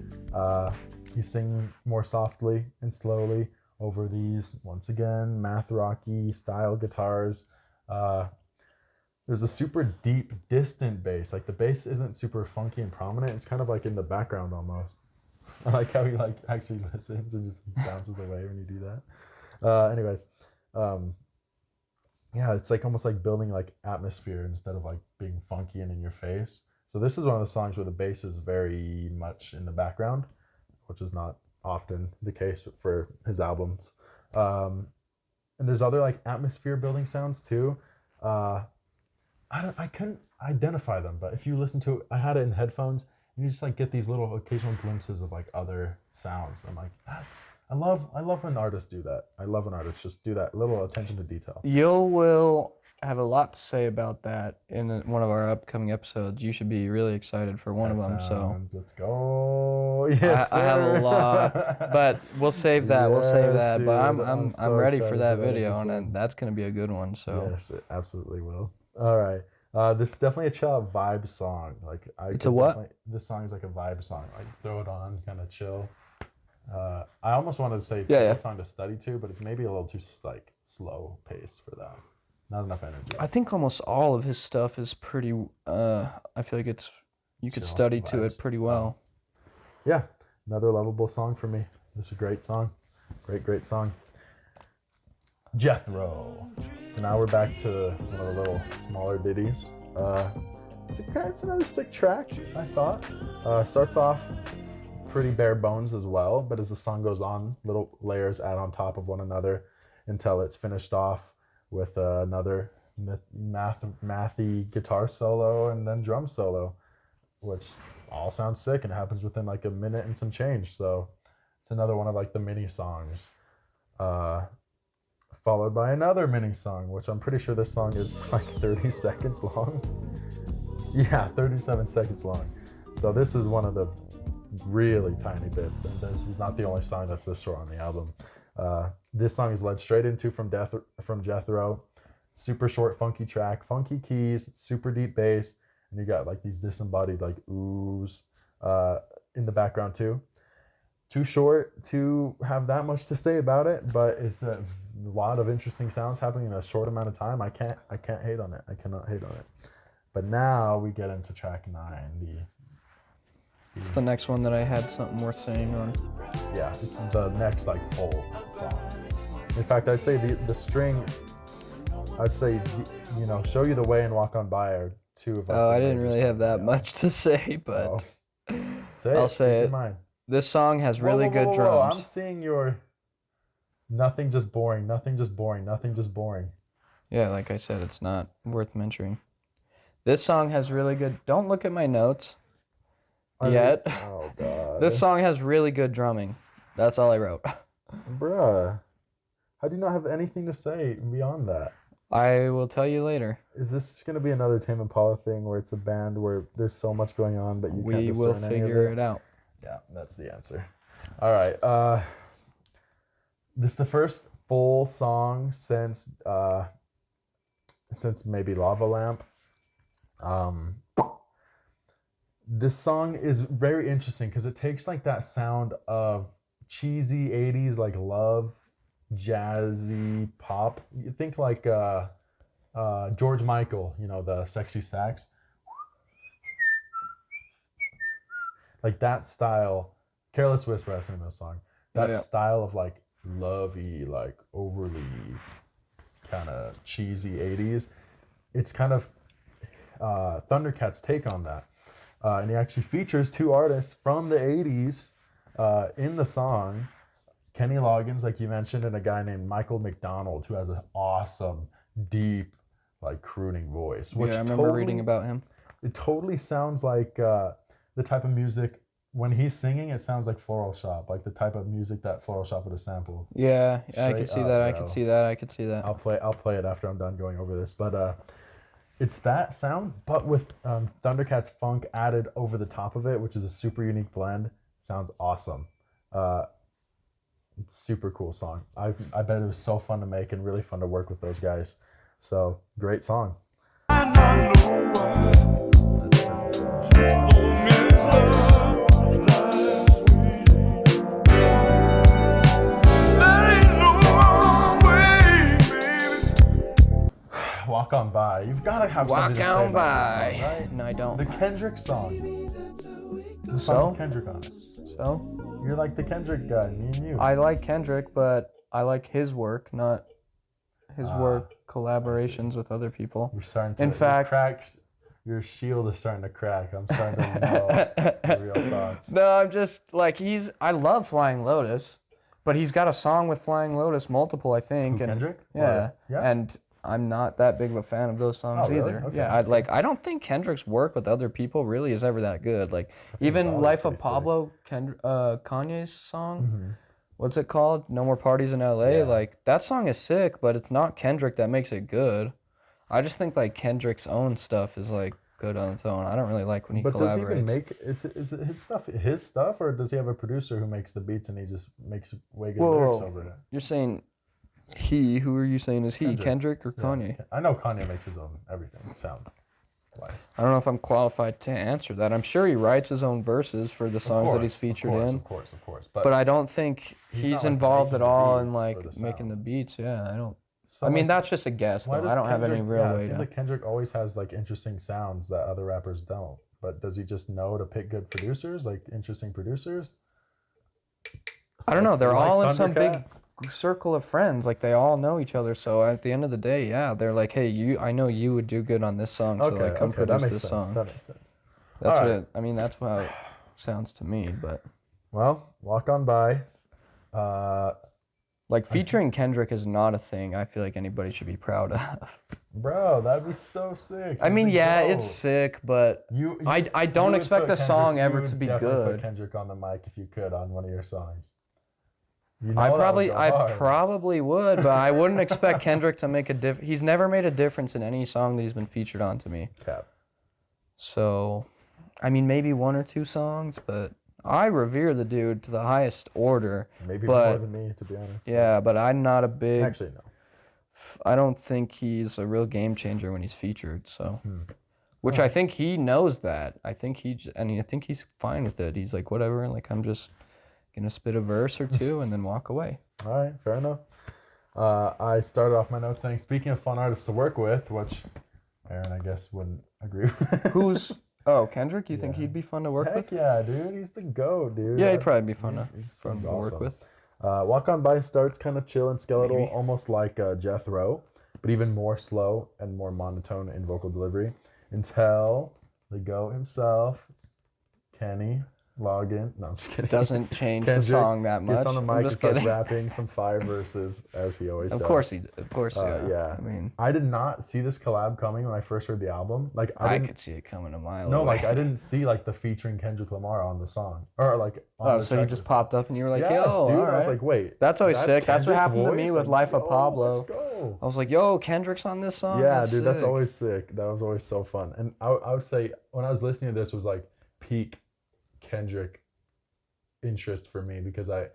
He's singing more softly and slowly over these, once again, math rocky style guitars. There's a super deep, distant bass. Like the bass isn't super funky and prominent. It's kind of like in the background almost. I like how he like actually listens and just bounces away when you do that. Anyways, yeah, it's like almost like building like atmosphere instead of like being funky and in your face. So this is one of the songs where the bass is very much in the background, which is not often the case for his albums. And there's other like atmosphere building sounds too. I couldn't identify them, but if you listen to it, I had it in headphones, and you just like get these little occasional glimpses of like other sounds. I'm like, I love when artists do that. I love when artists just do that little attention to detail. You will have a lot to say about that in one of our upcoming episodes. You should be really excited for one of them. So let's go. Yes, I have a lot, but we'll save that. Yes, we'll save that. dude, but I'm so ready excited for that for that video, episode. and that's gonna be a good one. So yes, it absolutely will. All right. This is definitely a chill out vibe song. Like it's a what? This song is like a vibe song. Like throw it on, kind of chill. I almost wanted to say it's a song to study to, but it's maybe a little too like slow paced for that. Not enough energy. I think almost all of his stuff is pretty. I feel like you could study to it pretty well. Yeah, another lovable song for me. This is a great song, great song. Jethro. So now we're back to one of the little smaller ditties. It's another sick track, I thought. Starts off pretty bare bones as well, but as the song goes on, little layers add on top of one another until it's finished off with another mathy guitar solo and then drum solo, which all sounds sick and happens within like a minute and some change. So it's another one of like the mini songs. Followed by another mini song, which I'm pretty sure this song is like 30 seconds long. Yeah, 37 seconds long. So this is one of the really tiny bits, and this is not the only song that's this short on the album. This song is led straight into from Jethro. super short, funky track, funky keys, super deep bass, and you got like these disembodied like oohs in the background too. Too short to have that much to say about it, but it's a lot of interesting sounds happening in a short amount of time. I can't hate on it. I cannot hate on it. But now we get into track 9. It's the next one that I had something worth saying on. Yeah, it's the next like full song. In fact, I'd say the string, I'd say, you know, Show You the Way and Walk On By are two of our. Oh, I didn't really have that much to say, but I'll say it. This song has really good drums. I'm seeing your nothing just boring, nothing just boring, nothing just boring. Yeah, like I said, it's not worth mentioning. This song has really good. Don't look at my notes yet. Oh god. This song has really good drumming. That's all I wrote. Bruh, how do you not have anything to say beyond that? I will tell you later. Is this just gonna be another Tame Impala thing where it's a band where there's so much going on, but you can't discern any of it? We will figure it out. Yeah, that's the answer. All right. This is the first full song since maybe Lava Lamp. This song is very interesting because it takes like that sound of cheesy 80s like love, jazzy pop. You think like George Michael, you know, the sexy sax. Like that style, Careless Whisper, I sing this song. That style of like lovey, like overly kind of cheesy 80s. It's kind of Thundercat's take on that. And he actually features 2 artists from the 80s in the song. Kenny Loggins, like you mentioned, and a guy named Michael McDonald, who has an awesome, deep, like crooning voice. Which I remember reading about him. It totally sounds like the type of music, when he's singing, it sounds like Floral Shop, like the type of music that Floral Shop would have sampled. Yeah, I could see that. I could see that. I could see that. I'll play it after I'm done going over this, but it's that sound, but with Thundercat's funk added over the top of it, which is a super unique blend. Sounds awesome. Super cool song. I bet it was so fun to make and really fun to work with those guys. So great song. Walk On By. You've got to have something to say about this song, right? No, I don't. The Kendrick song. The So? song with Kendrick on it. So? You're like the Kendrick guy, me and you. I like Kendrick, but I like his work, not his work collaborations with other people. You're starting to, In fact, your shield is starting to crack. I'm starting to know the real thoughts. No, I'm just like I love Flying Lotus, but he's got a song with Flying Lotus, multiple, I think. Who, Kendrick? Yeah. Yeah. And I'm not that big of a fan of those songs really? either. Okay. Yeah, I don't think Kendrick's work with other people really is ever that good. Like even all Life of pretty Pablo, Kanye's song. What's it called? No More Parties in LA. Yeah. Like that song is sick, but it's not Kendrick that makes it good. I just think like Kendrick's own stuff is like good on its own. I don't really like when he collaborates. But does he even make is it his stuff, or does he have a producer who makes the beats and he just makes way good lyrics over it? You're saying he? Who are you saying is he? Kendrick or Kanye? Yeah. I know Kanye makes his own everything sound. I don't know if I'm qualified to answer that. I'm sure he writes his own verses for the songs that he's featured in. Of course. But I don't think he's like involved at making the all in beats like or the making the sound. beats. Yeah, I don't. So, I mean, like, that's just a guess why though. does I don't have any real It way seems to. like Kendrick always has like interesting sounds that other rappers don't. But does he just know to pick good producers, like interesting producers? I don't know. They're like all in some big Thundercat? circle of friends. Like they all know each other. So at the end of the day, yeah, they're like, hey, I know you would do good on this song. So like, come produce this song. That makes sense. That's All what right. I mean. That's how it sounds to me. But Well, Walk On By. like featuring Kendrick is not a thing I feel like anybody should be proud of. Bro, that'd be so sick. I mean, He's a yeah, goat. it's sick, but I don't you would expect put the song Kendrick- ever you to would be definitely good. Put Kendrick on the mic if you could on one of your songs. You know I that would go hard. probably would, but I wouldn't expect Kendrick to make a difference. He's never made a difference in any song that he's been featured on to me. Cap. So, I mean, maybe 1 or 2 songs, but I revere the dude to the highest order. Maybe but, more than me, to be honest. Yeah, but I'm not a big Actually, no. I don't think he's a real game changer when he's featured. So, which I think he knows that. I think I think he's fine with it. He's like, whatever. Like, I'm just gonna spit a verse or two and then walk away. All right, fair enough. I started off my notes saying, speaking of fun artists to work with, which Aaron, I guess, wouldn't agree with. Kendrick? You think he'd be fun to work with? Heck yeah, dude. He's the GOAT, dude. Yeah, he'd probably be fun to awesome. work with. Walk On By starts kind of chill and skeletal, almost like Jethro, but even more slow and more monotone in vocal delivery, until the GOAT himself, Kenny, Loggin. No, I'm just kidding. Doesn't change the song that much. Gets on the mic and starts rapping some fire verses, as he always does. Of course, yeah. I mean, I did not see this collab coming when I first heard the album. Like, I could see it coming a mile No, away. like, I didn't see, like, the featuring Kendrick Lamar on the song. Or, like, on the so track he just popped up and you were like, yes, yo, dude. all right. I was like, wait. That's always sick. That's what Kendrick's happened to me voice? with Like, Life of Pablo. Let's go. I was like, yo, Kendrick's on this song? Yeah, that's dude, sick. that's always sick. That was always so fun. And I would say, when I was listening to this, was like peak Kendrick interest for me, because I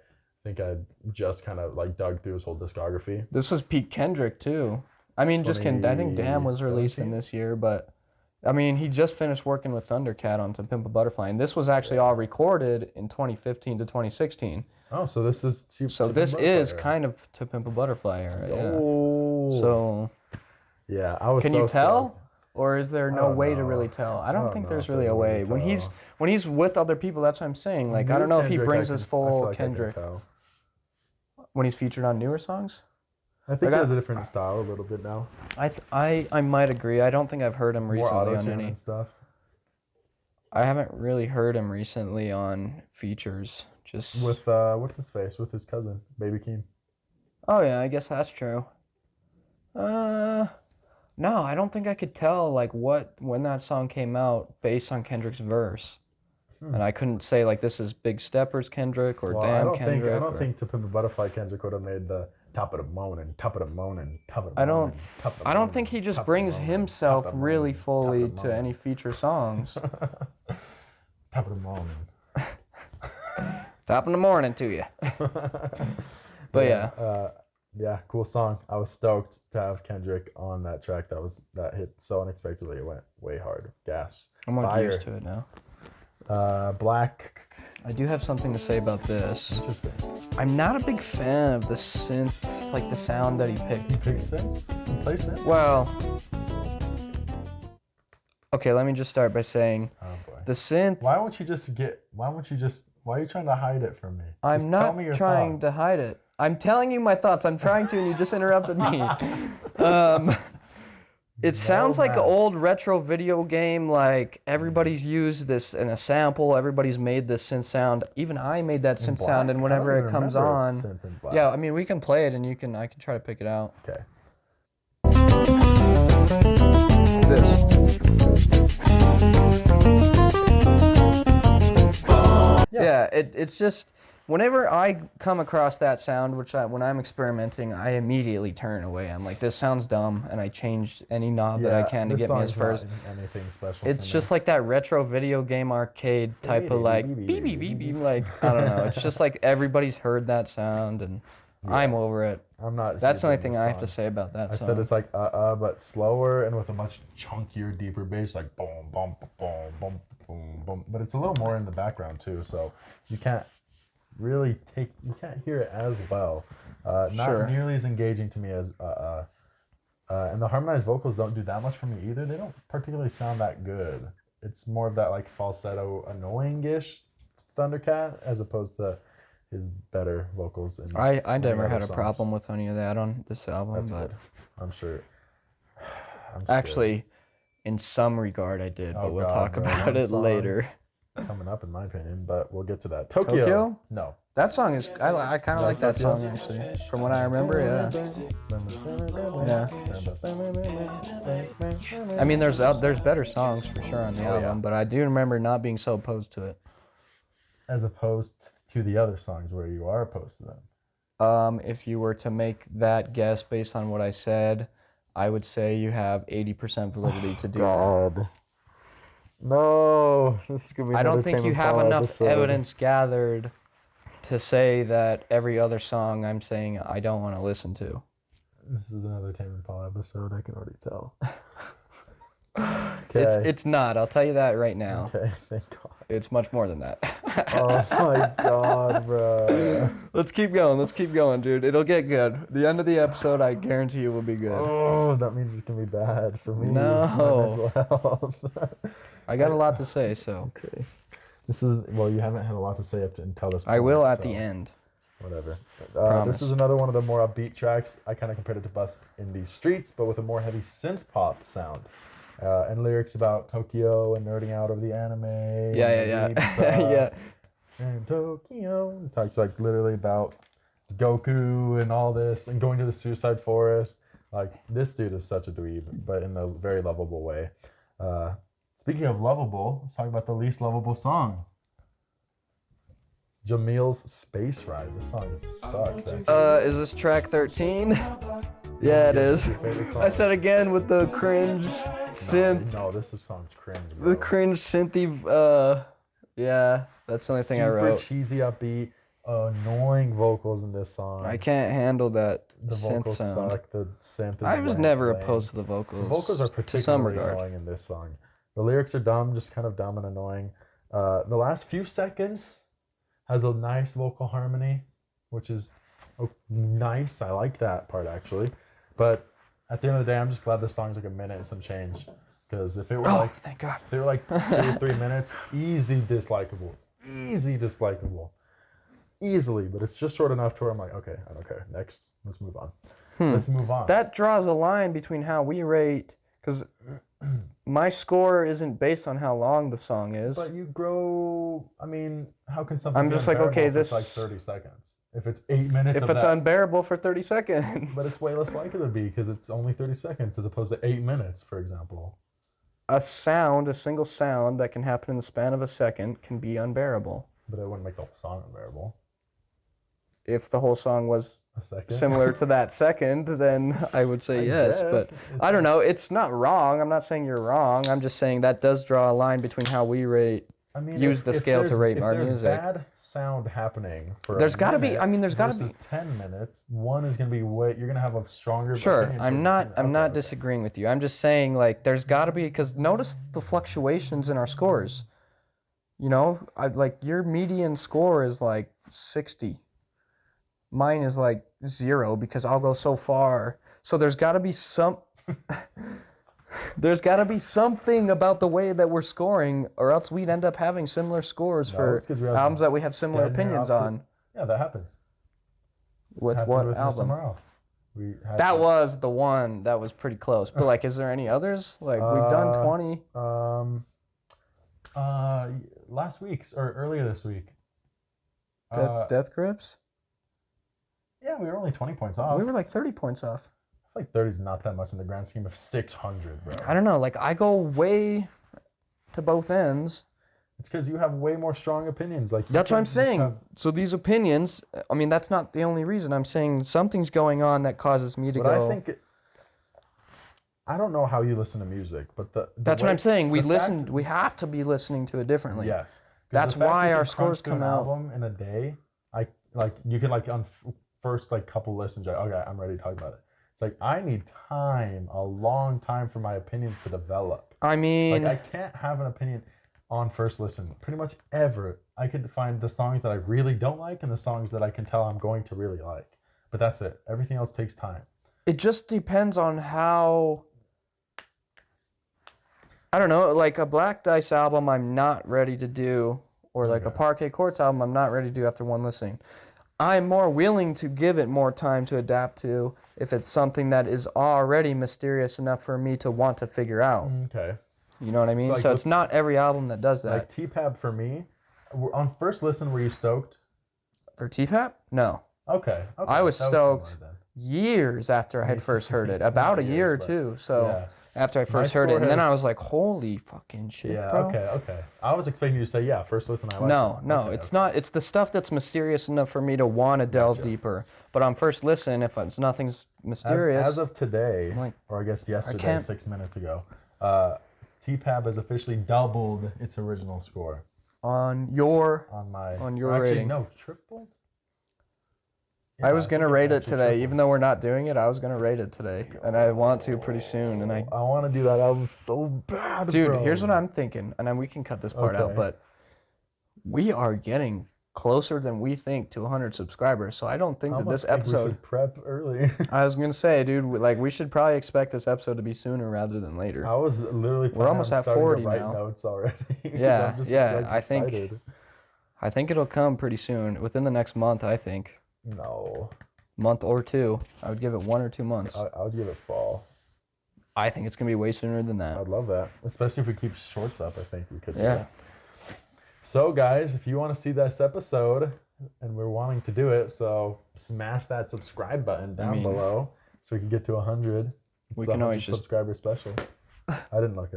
think I just kind of like dug through his whole discography. This was peak Kendrick too. I mean, I think Damn was released in this year, but I mean, he just finished working with Thundercat on To Pimp a Butterfly, and this was actually all recorded in 2015 to 2016. Oh, so this is kind of To Pimp a Butterfly era. Oh. Yeah. So. Yeah, I was. Can so you tell? stoked. Or is there no way to really tell? I don't think there's really a way. When he's with other people, that's what I'm saying. Like, I don't know if he brings his full Kendrick. When he's featured on newer songs? I think he has a different style a little bit now. I might agree. I don't think I've heard him recently on any and stuff. I haven't really heard him recently on features. Just with what's his face? With his cousin, Baby Keem. Oh yeah, I guess that's true. No, I don't think I could tell like when that song came out based on Kendrick's verse. And I couldn't say like this is Big Steppers Kendrick or Damn Kendrick. I don't think To Pimp a Butterfly Kendrick would have made the top of the moaning, top of the moaning, top of the moaning. I don't think he just brings himself really fully to any feature songs. Top of the morning. Top of the morning to you. But yeah. Yeah, cool song. I was stoked to have Kendrick on that track. That hit so unexpectedly. It went way hard. Gas. I'm like used to it now. Blackkk. I do have something to say about this. Interesting. I'm not a big fan of the synth, like the sound that he picked. He picked synths? He plays synths? Well, okay, let me just start by saying the synth. Why are you trying to hide it from me? I'm not trying to hide it. I'm telling you my thoughts. I'm trying to, and you just interrupted me. It sounds like an old retro video game. Like everybody's used this in a sample. Everybody's made this synth sound. Even I made that synth sound, and whenever it comes on, yeah. I mean, we can play it, and I can try to pick it out. Okay. Yeah. It's just. Whenever I come across that sound, when I'm experimenting, I immediately turn away. I'm like, this sounds dumb, and I change any knob that I can to get me as first. Anything special. It's just like that retro video game arcade type of like beep beep beep beep. Like I don't know. It's just like everybody's heard that sound, and I'm over it. I'm not. That's the only thing I have to say about that song. I said it's like but slower and with a much chunkier, deeper bass, like boom, boom, boom, boom, boom, boom. But it's a little more in the background too, so you can't hear it as well. Not nearly as engaging to me as and the harmonized vocals don't do that much for me either. They don't particularly sound that good. It's more of that like falsetto annoying-ish Thundercat as opposed to his better vocals. I never had a problem with any of that on this album. That's good. I'm sure. Actually, in some regard I did, but we'll talk about it later. Coming up in my opinion, but we'll get to that. Tokyo? No. That song is, I kind of like that song actually. From what I remember, yeah. I mean, there's better songs for sure on the album, but I do remember not being so opposed to it. As opposed to the other songs where you are opposed to them. If you were to make that guess based on what I said, I would say you have 80% validity to do that. No, this is gonna be. I don't think you have enough evidence gathered to say that every other song I'm saying I don't want to listen to. This is another Tame Impala episode. I can already tell. Okay. It's not. I'll tell you that right now. Okay. Thank God. It's much more than that. Oh my God, bro. Let's keep going. Let's keep going, dude. It'll get good. The end of the episode, I guarantee you, will be good. Oh, that means it's gonna be bad for me. No. My mental health. I got a lot to say, so. Okay. This is you haven't had a lot to say up until this point. I will at the end. Whatever. Promise. This is another one of the more upbeat tracks. I kind of compared it to Bus in the Streets, but with a more heavy synth pop sound. And lyrics about Tokyo and nerding out over the anime. Yeah. Yeah. And Tokyo. It talks like literally about Goku and all this and going to the suicide forest. Like, this dude is such a dweeb, but in a very lovable way. Speaking of lovable, let's talk about the least lovable song. Jameel's Space Ride. This song sucks, actually. Is this track 13? Yeah, it is. I said again with the cringe synth. No, this song's cringe, bro. The cringe synthy, yeah, that's the only thing I wrote. Super cheesy, upbeat, annoying vocals in this song. I can't handle that The synth vocals sound. suck. The synth is I was never lame. opposed to the vocals. The vocals are to some particularly regard. annoying in this song. The lyrics are dumb, just kind of dumb and annoying. The last few seconds has a nice vocal harmony, which is nice. I like that part, actually. But at the end of the day, I'm just glad this song's like a minute and some change. Because if it were Thank God. if they were like 2 or 3 minutes, easy dislikable. Easily, but it's just short enough to where I'm like, okay, I don't care. Next, let's move on. Let's move on. That draws a line between how we rate, because my score isn't based on how long the song is. But you grow. I mean, how can something? I'm be just like, unbearable okay, if it's this. like 30 seconds. If it's 8 minutes. If of it's that, unbearable for 30 seconds. but it's way less likely to be because it's only 30 seconds as opposed to 8 minutes, for example. A single sound that can happen in the span of a second can be unbearable. But it wouldn't make the whole song unbearable. If the whole song was A second. similar to that second, then I would say yes. But I don't know. It's not wrong. I'm not saying you're wrong. I'm just saying that does draw a line between how we rate. I mean, use the scale to rate our music. Bad sound happening for. There's got to be. I mean, there's got to be. Versus 10 minutes. One is gonna be way. You're gonna have a stronger. Sure, opinion I'm for- not. I'm okay, not okay. disagreeing with you. I'm just saying, like, there's got to be, because notice the fluctuations in our scores. You know, your median score is like 60. Mine is like 0 because I'll go so far. So there's got to be some. There's got to be something about the way that we're scoring, or else we'd end up having similar scores for it's 'cause we have albums that we have similar dead near opinions opposite- on. Yeah, that happens. With Happened what with Mr. album? Morale. We had That to- was the one that was pretty close. But like, is there any others? Like, we've done 20. Last week's or earlier this week. Death Grips? Yeah, we were only 20 points off. We were like 30 points off. I feel like 30 is not that much in the grand scheme of 600, bro. I don't know. Like, I go way to both ends. It's because you have way more strong opinions. Like That's what I'm just saying. have- So these opinions, I mean, that's not the only reason. I'm saying something's going on that causes me to But go. I think I don't know how you listen to music, but the That's way, what I'm saying. We the listen. fact- We have to be listening to it differently. Yes. 'Cause That's the fact why you can our crunch scores through come an out. album in a day. You can on first couple listens. You're like, okay, I'm ready to talk about it. It's like I need time, a long time for my opinions to develop. I mean, Like I can't have an opinion on first listen. Pretty much ever. I can find the songs that I really don't like and the songs that I can tell I'm going to really like. But that's it. Everything else takes time. it just depends on how. I don't know, like a Black Dice album I'm not ready to do, or like a Parquet Courts album I'm not ready to do after one listening. I'm more willing to give it more time to adapt to if it's something that is already mysterious enough for me to want to figure out. Okay. You know what I mean? like So with- it's not every album that does that. Like T-Pab for me, on first listen, were you stoked? For T-Pap? No. Okay. I was that stoked similar then. years after I had first heard it. About a Years, year or but- two. So yeah. after I first heard it. score And then I has- was like, holy fucking shit, Yeah. bro. Okay. I was expecting you to say, yeah, first listen, I like No, it. no, Okay, it's okay. not. It's the stuff that's mysterious enough for me to want to delve deeper. But on first listen, if it's nothing's mysterious, As of today, like, or I guess yesterday, can't- 6 minutes ago, T-Pab has officially doubled its original score on your on my. On your or actually, rating. no, tripled. I was going to rate it today. Triple. Even though we're not doing it, I was going to rate it today. And I want to pretty soon. And I want to do that album so bad, Dude, bro. here's what I'm thinking. And then we can cut this part out. But we are getting closer than we think to 100 subscribers. So I don't think that this episode... we should prep early. I was going to say, dude, like we should probably expect this episode to be sooner rather than later. I was literally We're almost at 40 to write now. Notes already. Yeah, like, I think it'll come pretty soon. Within the next month, I think. No. Month or two. I would give it 1 or 2 months. I would give it fall. I think it's going to be way sooner than that. I'd love that. Especially if we keep shorts up, I think we could do Yeah. that. So, guys, if you want to see this episode, and we're wanting to do it, so smash that subscribe button down below so we can get to 100. We can always just... subscriber special. I didn't look.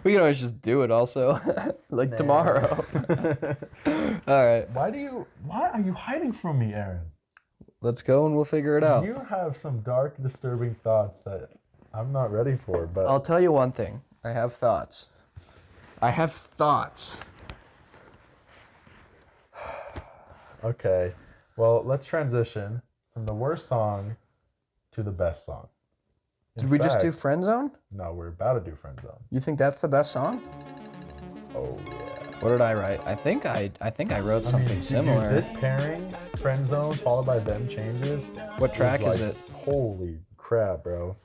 We can always just do it also. Like tomorrow. All right. Why are you hiding from me, Aaron? Let's go and we'll figure it out. You have some dark, disturbing thoughts that I'm not ready for, but... I'll tell you one thing. I have thoughts. Okay. Well, let's transition from the worst song to the best song. Did we just do Friend Zone? No, we're about to do Friend Zone. You think that's the best song? Oh, yeah. What did I write? I think I wrote something similar. Dude, this pairing, Friend Zone, followed by Them Changes. What track is it? Holy crap, bro.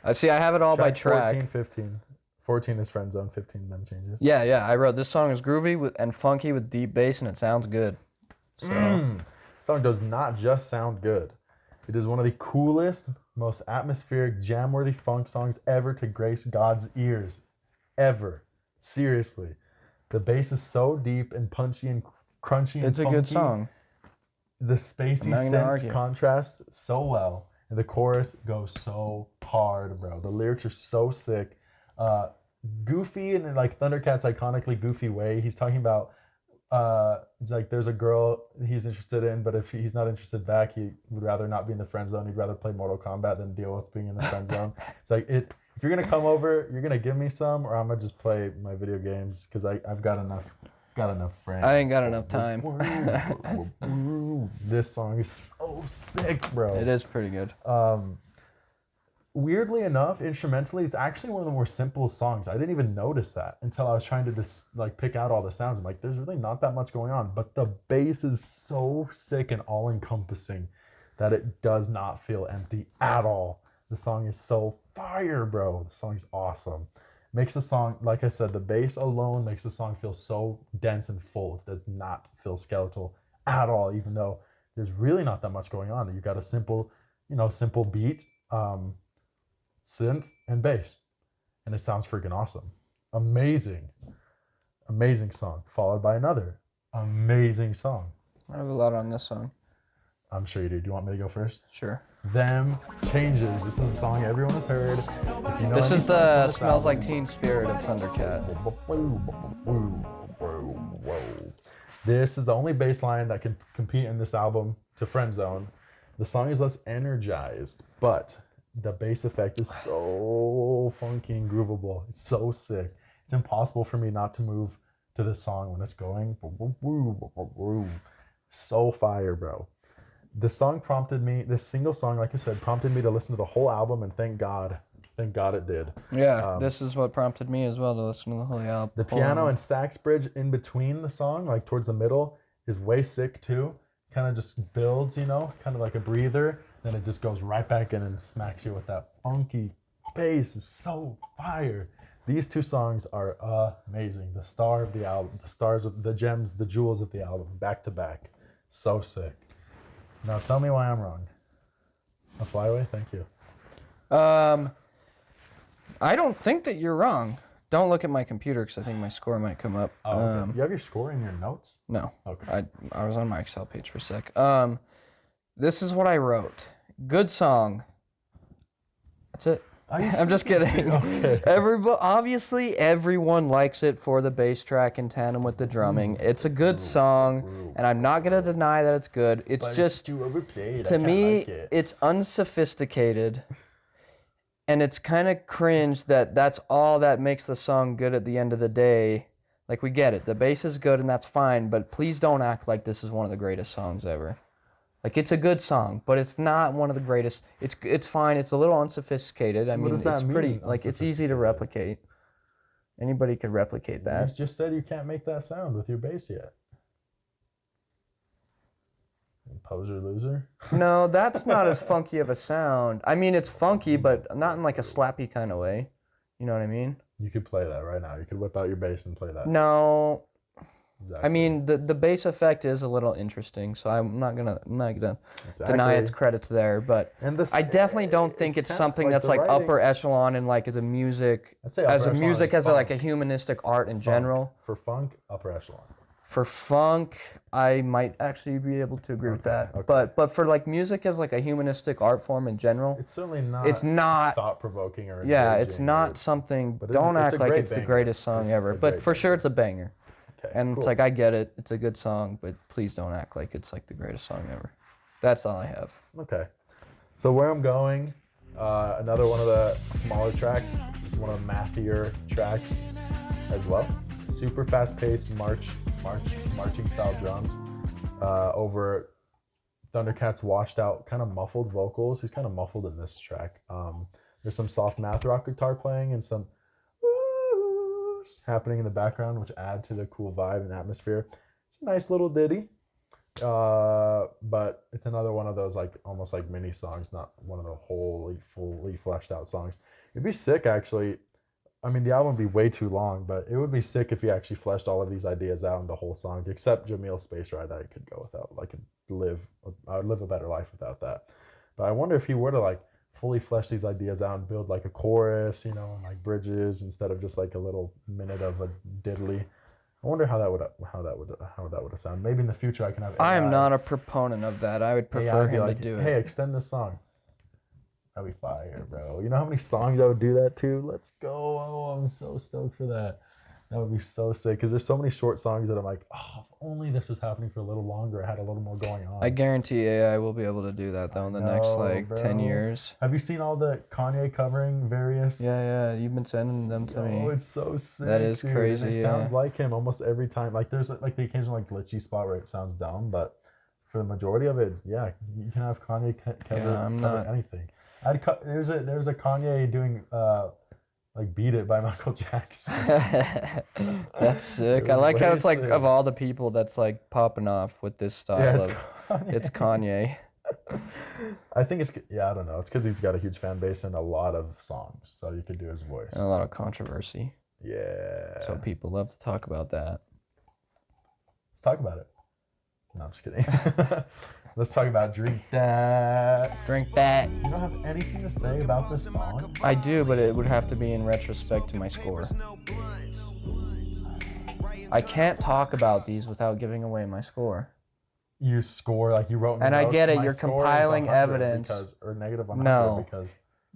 I see. I have it all by track. 14, 15. 14 is Friend Zone, 15 Them Changes. Yeah. I wrote this song is groovy and funky with deep bass, and it sounds good. So. This song does not just sound good. It is one of the coolest, most atmospheric, jam-worthy funk songs ever to grace God's ears. Ever. Seriously. The bass is so deep and punchy and crunchy and It's a funky. good song. The spacey synths contrast so well. And the chorus goes so hard, bro. The lyrics are so sick. Goofy in like Thundercat's iconically goofy way. He's talking about it's like there's a girl he's interested in, but if he's not interested back, he would rather not be in the friend zone. He'd rather play Mortal Kombat than deal with being in the friend zone. It's like if you're gonna come over, you're gonna give me some, or I'm gonna just play my video games because I've got enough friends. I ain't got enough time. This song is so sick, bro. It is pretty good. Weirdly enough, instrumentally, it's actually one of the more simple songs. I didn't even notice that until I was trying to just like pick out all the sounds. I'm like, there's really not that much going on, but the bass is so sick and all-encompassing that it does not feel empty at all. The song is so fire, bro. The song is awesome. Makes the song, like I said, the bass alone makes the song feel so dense and full. It does not feel skeletal at all, even though there's really not that much going on. You got a simple beat, synth and bass, and it sounds freaking awesome. Amazing song, followed by another amazing song. I have a lot on this song. I'm sure you do. Do you want me to go first? Sure. Them Changes. This is a song everyone has heard. If you know This any is the songs on Smells this Like Teen Spirit of Thundercat. This is the only bass line that can compete in this album to Friend Zone. The song is less energized, but the bass effect is so funky and groovable. It's so sick. It's impossible for me not to move to this song when it's going. So fire, bro. This single song, like I said, prompted me to listen to the whole album, and thank God it did. Yeah, this is what prompted me as well to listen to the whole album. The piano and sax bridge in between the song, like towards the middle, is way sick too. Kind of just builds, kind of like a breather. Then it just goes right back in and smacks you with that funky bass. It's so fire. These two songs are amazing. The star of the album, the gems, the jewels of the album, back to back. So sick. Now tell me why I'm wrong. A flyaway? Thank you. I don't think that you're wrong. Don't look at my computer because I think my score might come up. Oh, okay. You have your score in your notes? No. Okay. I was on my Excel page for a sec. This is what I wrote. Good song. That's it. I'm just kidding. Okay. Obviously, everyone likes it for the bass track in tandem with the drumming. It's a good song, and I'm not going to deny that it's good. It's But just, it's too overplayed. to me, like it. it's unsophisticated, and it's kind of cringe that that's all that makes the song good at the end of the day. Like, we get it. The bass is good, and that's fine, but please don't act like this is one of the greatest songs ever. Like, it's a good song, but it's not one of the greatest. It's fine. It's a little unsophisticated. I mean, does that it's pretty, mean, like, it's easy to unsophisticated? replicate. Anybody could replicate You that. just said you can't make that sound with your bass yet. Poser loser? No, that's not as funky of a sound. I mean, it's funky, but not in like a slappy kind of way. You know what I mean? You could play that right now. You could whip out your bass and play that. No. Exactly. I mean, the bass effect is a little interesting, so I'm not gonna deny its credits there, but I definitely don't think it's something that's like upper echelon in like the music I'd say upper as a echelon music is as like a funk. humanistic art in general. For funk, upper echelon. For funk, I might actually be able to agree with that. Okay. But for like music as like a humanistic art form in general, It's certainly not. it's not. thought provoking or. Yeah, it's engaging not or- something. But Don't it's act a like great it's the banger. greatest song It's ever. a But great for sure, banger. it's a banger. Okay, And cool. it's like, I get it. It's a good song, but please don't act like it's like the greatest song ever. That's all I have. Okay. So where I'm going, another one of the smaller tracks, one of the mathier tracks as well. Super fast-paced marching style drums over Thundercat's washed out, kind of muffled vocals. He's kind of muffled in this track. There's some soft math rock guitar playing and some happening in the background, which add to the cool vibe and atmosphere. It's a nice little ditty, but it's another one of those like almost like mini songs, not one of the fully fleshed out songs. It'd be sick actually. I mean, the album would be way too long, but it would be sick if he actually fleshed all of these ideas out in the whole song, except Jameel's Space Ride that I could go without. I would live a better life without that. But I wonder if he were to like fully flesh these ideas out and build like a chorus, and like bridges instead of just like a little minute of a diddly. I wonder how that would sound. Maybe in the future I can have. I am AI. not a proponent of that. I would prefer be him like, to do it. Hey, extend this song. That'd be fire, bro. You know how many songs I would do that to? Let's go. Oh, I'm so stoked for that. That would be so sick. Because there's so many short songs that I'm like, oh, if only this was happening for a little longer. I had a little more going on. I guarantee AI will be able to do that though in the next like 10 bro. years. Have you seen all the Kanye covering various? Yeah, you've been sending them to me. Oh, it's so sick. That is dude. crazy, It yeah. sounds like him almost every time. Like there's like the occasional like glitchy spot where it sounds dumb, but for the majority of it, yeah, you can have Kanye cover anything. There's a Kanye doing like "Beat It" by Michael Jackson. That's sick. It I was like how way it's like sick. of all the people that's like popping off with this style of it's Kanye. I think I don't know. It's because he's got a huge fan base and a lot of songs, so you could do his voice. And a lot of controversy. Yeah. So people love to talk about that. Let's talk about it. No, I'm just kidding. Let's talk about Drink That. Drink that. You don't have anything to say about this song? I do, but it would have to be in retrospect to my score. I can't talk about these without giving away my score. You score like you wrote. In the And I notes, get it, my you're score is compiling 100 evidence. or negative 100 No. because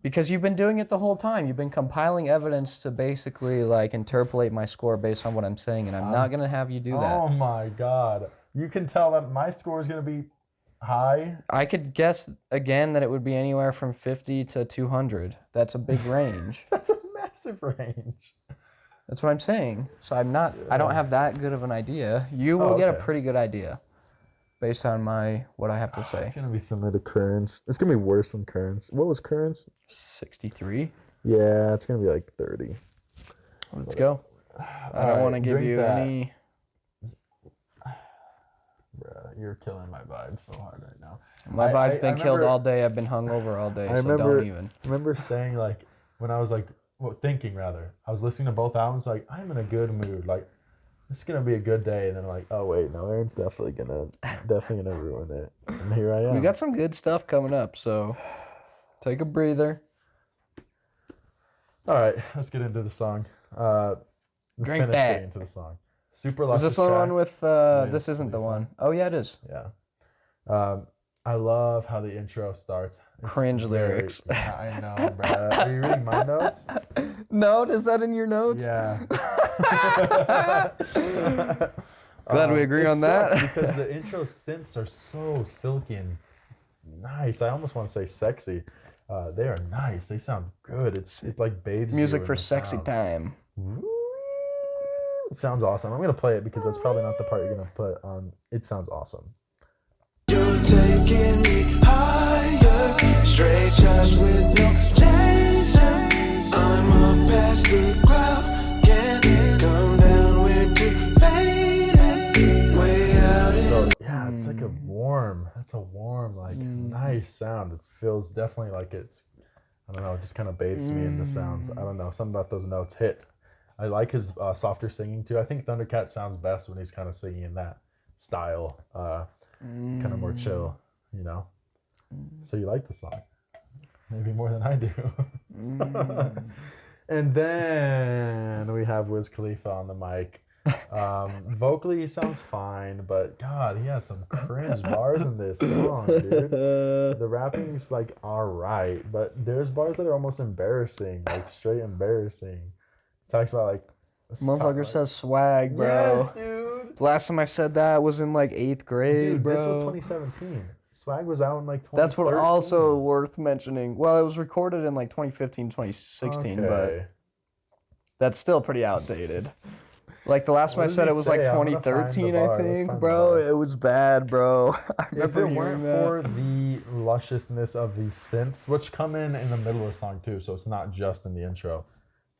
Because you've been doing it the whole time. You've been compiling evidence to basically like interpolate my score based on what I'm saying, and I'm not gonna have you do that. Oh my god, you can tell that my score is gonna be high. I could guess again that it would be anywhere from 50 to 200. That's a big range. That's a massive range. That's what I'm saying. So I don't have that good of an idea. You will get a okay. pretty good idea based on what I have to say. It's gonna be similar to Currents. It's gonna be worse than Currents. What was Currents? 63. Yeah, it's gonna be like 30. Let's go. I don't want to give you any. Bruh, you're killing my vibe so hard right now. My vibe's been killed all day. I've been hungover all day, so don't even. I remember saying like when I was like thinking rather, I was listening to both albums like I'm in a good mood, like it's gonna be a good day, and then I'm like, oh wait, no, Aaron's definitely gonna ruin it, and here I am. We got some good stuff coming up, so take a breather. All right, let's get into the song. Let's Drink finish that. getting into the song. Super Is luscious this the track. one with? This isn't the one. Oh yeah, it is. Yeah. I love how the intro starts. It's Cringe lyrics. Yeah, I know, bro. Are you reading my notes? No, is that in your notes? Yeah. Glad we agree it on that. sucks because the intro synths are so silky and nice. I almost want to say sexy. They are nice. They sound good. It like bathes Music you for in the sexy sound. time. It sounds awesome. I'm gonna play it because that's probably not the part you're gonna put on. It sounds awesome. You're taking me higher. Straight shots with no chaser. I'm up past the clouds, can't come down, we're too faded. Way out in. So yeah, it's like a warm. That's a warm, like nice sound. It feels definitely like it's. I don't know. It just kind of bathes me in the sounds. I don't know. Something about those notes hit. I like his softer singing too. I think Thundercat sounds best when he's kind of singing in that style, kind of more chill, you know. So you like the song, maybe more than I do. And then we have Wiz Khalifa on the mic. Vocally, he sounds fine, but God, he has some cringe bars in this song, dude. The rapping's like alright, but there's bars that are almost embarrassing, like straight embarrassing. Talks about like Motherfucker says swag, bro. Yes, dude. The last time I said that was in like 8th grade, Dude, bro. this was 2017. Swag was out in like 2013. That's what also worth mentioning. Well, it was recorded in like 2015, 2016, but that's still pretty outdated. Like the last time I said it was like 2013, I think, bro. It was bad, bro. I If remember it weren't for the lusciousness of the synths, which come in the middle of the song too, so it's not just in the intro.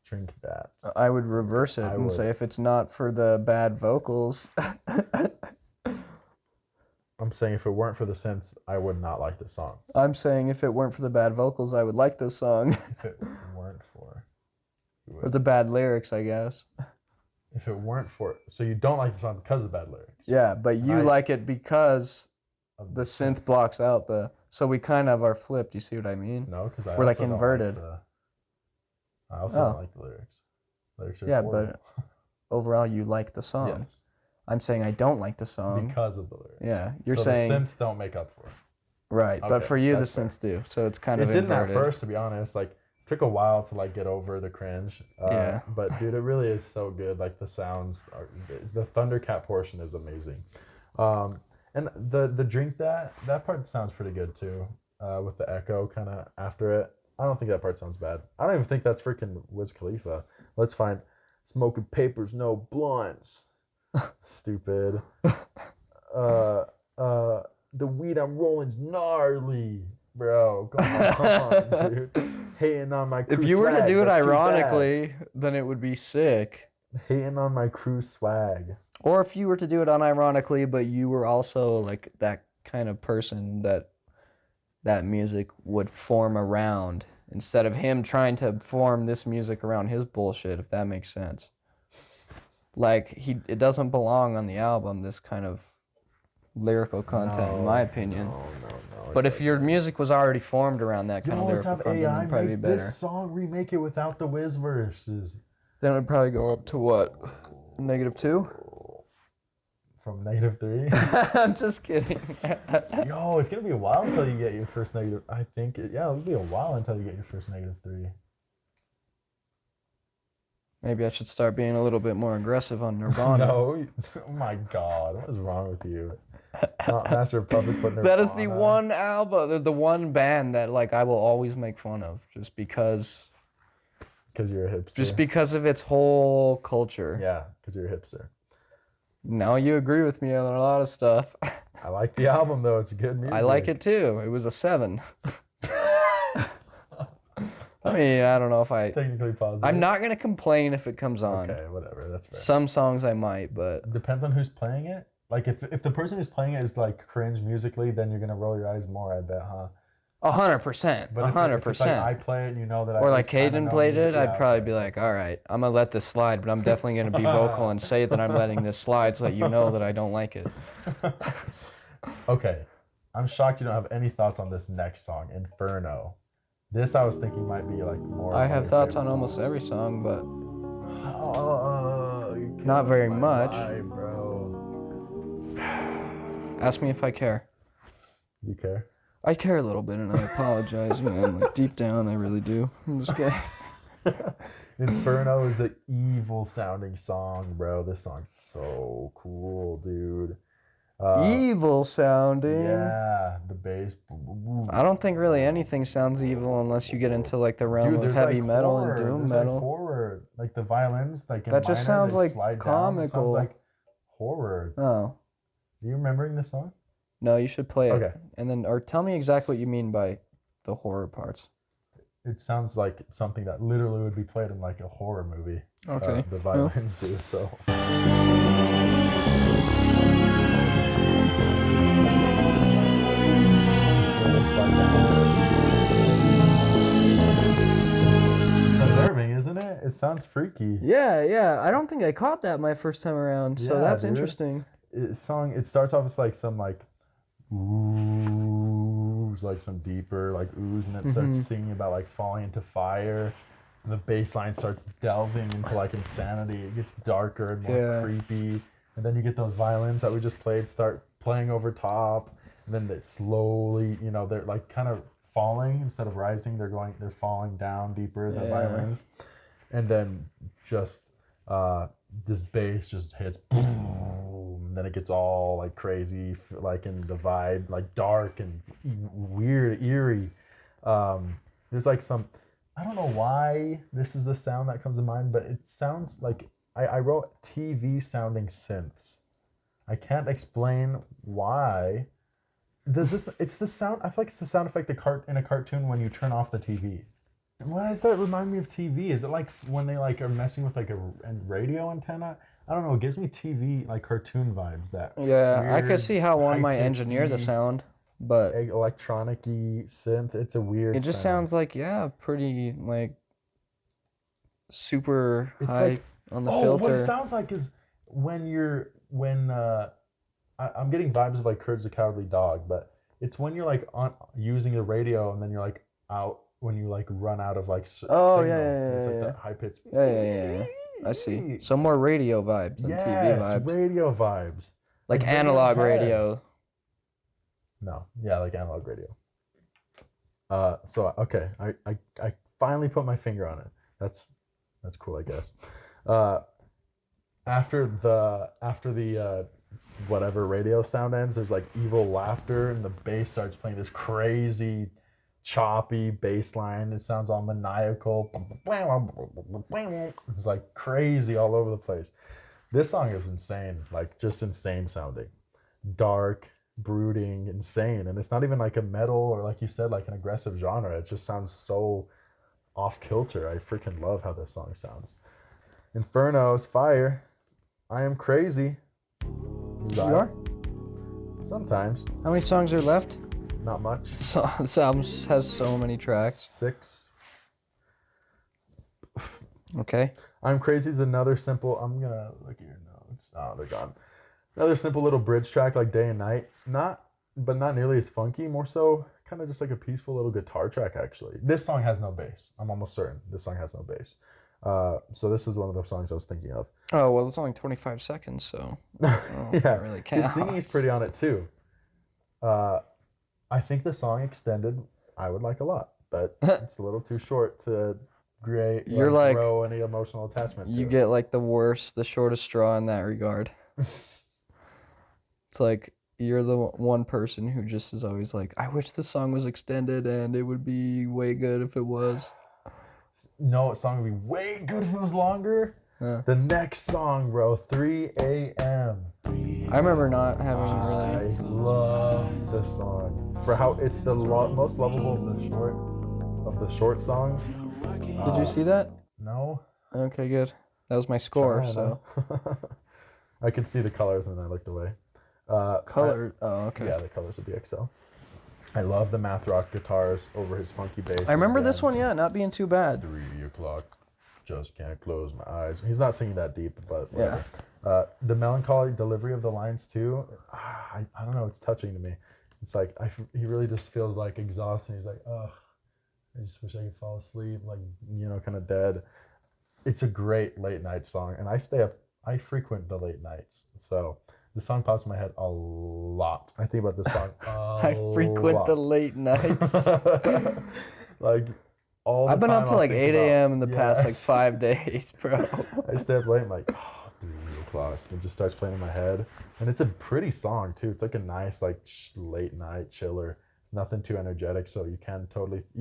Drink that. I would reverse it and say if it's not for the bad vocals. I'm saying if it weren't for the synths, I would not like the song. I'm saying if it weren't for the bad vocals, I would like this song. If it weren't for... Or the bad lyrics, I guess. If it weren't for... So you don't like the song because of bad lyrics. Yeah, but you like it because the synth blocks out the... So we kind of are flipped, you see what I mean? No, because we're like inverted. I also don't like the lyrics. Lyrics are horrible. But overall you like the song. Yes. I'm saying I don't like the song. Because of the lyrics. Yeah, you're so saying... the synths don't make up for it. Right, but for you the fair. synths do, so it's kind of It didn't inverted. at first, to be honest. Like, took a while to like get over the cringe. Yeah. But dude, it really is so good. Like the sounds are... The Thundercat portion is amazing. And the drink that part sounds pretty good too. With the echo kind of after it. I don't think that part sounds bad. I don't even think that's freaking Wiz Khalifa. Let's find smoking papers, no blunts. Stupid. The weed I'm rolling's gnarly, bro. Come on, dude. Hating on my crew If you were to swag, do it that's too ironically, then it would be sick. bad. Hating on my crew swag. Or if you were to do it unironically, but you were also like that kind of person that music would form around, instead of him trying to form this music around his bullshit, if that makes sense. Like, it doesn't belong on the album, this kind of lyrical content, in my opinion. No. But if your music was already formed around that kind of let's lyrical have content, AI it'd probably be make better. this song, remake it without the Wiz verses. Then it would probably go up to what? -2? From -3? I'm just kidding. Yo, it's gonna be a while until you get your first negative. I think, it'll be a while until you get your first -3. Maybe I should start being a little bit more aggressive on Nirvana. No, oh my God, what is wrong with you? Not Master of Puppets, but Nirvana. That is the one album, the one band that like I will always make fun of, just because. Because you're a hipster. Just because of its whole culture. Yeah, because you're a hipster. Now you agree with me on a lot of stuff. I like the album though; it's good music. I like it too. It was a 7. I mean, I don't know if I... Technically positive. I'm not going to complain if it comes on. Okay, whatever. That's fair. Some songs I might, but... Depends on who's playing it. Like, if the person who's playing it is, like, cringe musically, then you're going to roll your eyes more, I bet, huh? 100%. But if it's like, I play it and you know that I... Or like just kinda Caden know played music, it, I'd yeah, probably okay. be like, all right, I'm going to let this slide, but I'm definitely going to be vocal and say that I'm letting this slide so that you know that I don't like it. Okay. I'm shocked you don't have any thoughts on this next song, Inferno. This I was thinking might be like more... I have your thoughts on favorite almost song. every song, but You not very killed my much. vibe, bro. Ask me if I care. You care? I care a little bit, and I apologize, man. Like, deep down, I really do. I'm just kidding. Inferno is an evil sounding song, bro. This song's so cool, dude. Evil sounding. Yeah, the bass. I don't think really anything sounds evil unless you get into like the realm Dude, of there's heavy like metal horror. and doom There's metal. like horror, like the violins, like in That just minor, sounds they like slide down. It comical. sounds like horror. Oh, Are you remembering this song? No, you should play it. Okay. And then, or tell me exactly what you mean by the horror parts. It sounds like something that literally would be played in like a horror movie. Okay. The violins do, so. It's unnerving, isn't it? It sounds freaky. Yeah. I don't think I caught that my first time around, so Yeah, that's dude. interesting. It starts off as like some like oohs, like some deeper like oohs, and then it starts singing about like falling into fire. And the bass line starts delving into like insanity. It gets darker and more creepy. And then you get those violins that we just played start playing over top. And then they slowly, you know, they're like kind of falling instead of rising. They're falling down deeper, the violins. And then just this bass just hits boom. And then it gets all like crazy, like in the vibe, like dark and weird, eerie. There's like some, I don't know why this is the sound that comes to mind, but it sounds like I wrote TV sounding synths. I can't explain why. It's the sound, I feel like it's the sound effect in a cartoon when you turn off the TV. Why does that remind me of TV? Is it like when they like are messing with like a radio antenna? I don't know. It gives me TV like cartoon vibes. I could see how one might engineer the sound, but electronic-y synth. It's a weird. It just sounds like pretty like super high like, on the filter. What it sounds like is when I'm getting vibes of like Courage the Cowardly Dog, but it's when you're like using the radio and then you're like out when you like run out of like signal. It's like that high pitch. Yeah. I see. Some more radio vibes than TV vibes. Radio vibes. Like analog radio. No, yeah, like analog radio. So okay, I finally put my finger on it. That's cool, I guess. After the whatever radio sound ends, there's like evil laughter and the bass starts playing this crazy choppy bass line. It sounds all maniacal. It's like crazy all over the place. This song is insane, like just insane sounding. Dark, brooding, insane. And it's not even like a metal or like you said, like an aggressive genre. It just sounds so off kilter. I freaking love how this song sounds. Inferno's fire. I am crazy. You are? Sometimes. How many songs are left? Not much. So, this album has so many tracks. 6. Okay. I'm Crazy is another simple. I'm gonna look at your notes. Oh, they're gone. Another simple little bridge track like Day and Night. Not nearly as funky. More so, kind of just like a peaceful little guitar track. Actually, this song has no bass. I'm almost certain this song has no bass. So this is one of those songs I was thinking of. Oh well, it's only 25 seconds, so yeah, really counts. The singing's pretty on it too. I think the song extended I would like a lot, but it's a little too short to grow any emotional attachment to. You get like the shortest straw in that regard. It's like you're the one person who just is always like, I wish the song was extended and it would be way good if it was. No, a song would be way good if it was longer. The next song, bro, 3 a.m. I remember not having I love this song for how it's the most lovable of the short songs. Did you see that? No. Okay, good. That was my score. So I could see the colors and then I looked away. Color. Okay. Yeah, the colors of the XL. I love the math rock guitars over his funky bass. I remember this one, not being too bad. 3 o'clock, just can't close my eyes. He's not singing that deep, but whatever. The melancholy delivery of the lines too. I don't know. It's touching to me. It's like he really just feels like exhausted. He's like, oh, I just wish I could fall asleep, like kind of dead. It's a great late night song, and I stay up. I frequent the late nights, so. The song pops in my head a lot. I think about this song I frequent the late nights. Like all the I've been time up to like 8 a.m. in the past like 5 days, bro. I stay up late and like, 3 o'clock. It just starts playing in my head. And it's a pretty song too. It's like a nice like late night chiller. Nothing too energetic, so you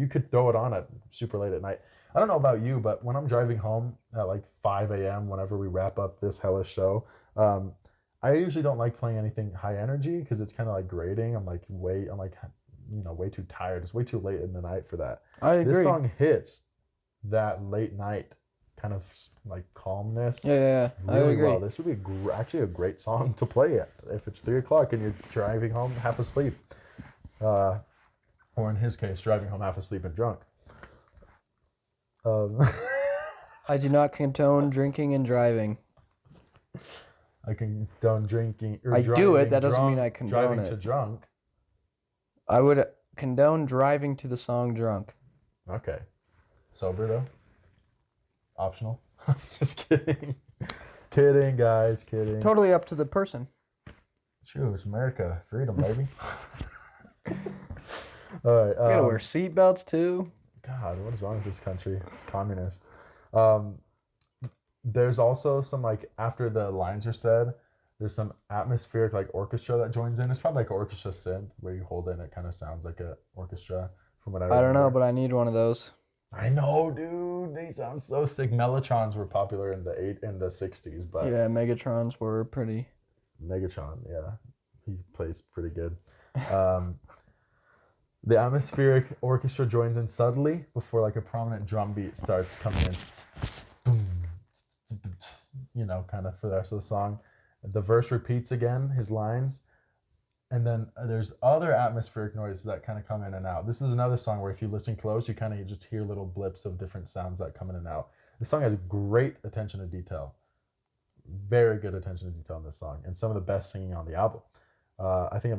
could throw it on at super late at night. I don't know about you, but when I'm driving home at like 5 a.m. whenever we wrap up this hellish show, I usually don't like playing anything high energy because it's kind of like grating. I'm like way too tired. It's way too late in the night for that. I agree. This song hits that late night kind of like calmness. Yeah. I Really agree. well. This would be actually a great song to play if it's 3 o'clock and you're driving home half asleep, or in his case, driving home half asleep and drunk. I do not condone drinking and driving. I condone drinking. Or I do it. That doesn't drunk, mean I condone driving it. to drunk. I would condone driving to the song drunk. Okay. Sober though? Optional? Just kidding. Kidding, guys. Kidding. Totally up to the person. Choose America. Freedom, baby. All right. You gotta wear seatbelts too. God, what is wrong with this country? It's communist. There's also some, like, after the lines are said, there's some atmospheric, like, orchestra that joins in. It's probably like an orchestra synth where you hold in. It kind of sounds like an orchestra from what I remember. I don't know, but I need one of those. I know, dude. They sound so sick. Mellotrons were popular in the 60s, but Yeah, Megatrons were pretty. Megatron, yeah, he plays pretty good. The atmospheric orchestra joins in subtly before like a prominent drum beat starts coming in. You know, kind of for the rest of the song. The verse repeats again, his lines, and then there's other atmospheric noises that kind of come in and out. This is another song where if you listen close, you kind of just hear little blips of different sounds that come in and out. This song has great attention to detail. Very good attention to detail in this song, and some of the best singing on the album. I think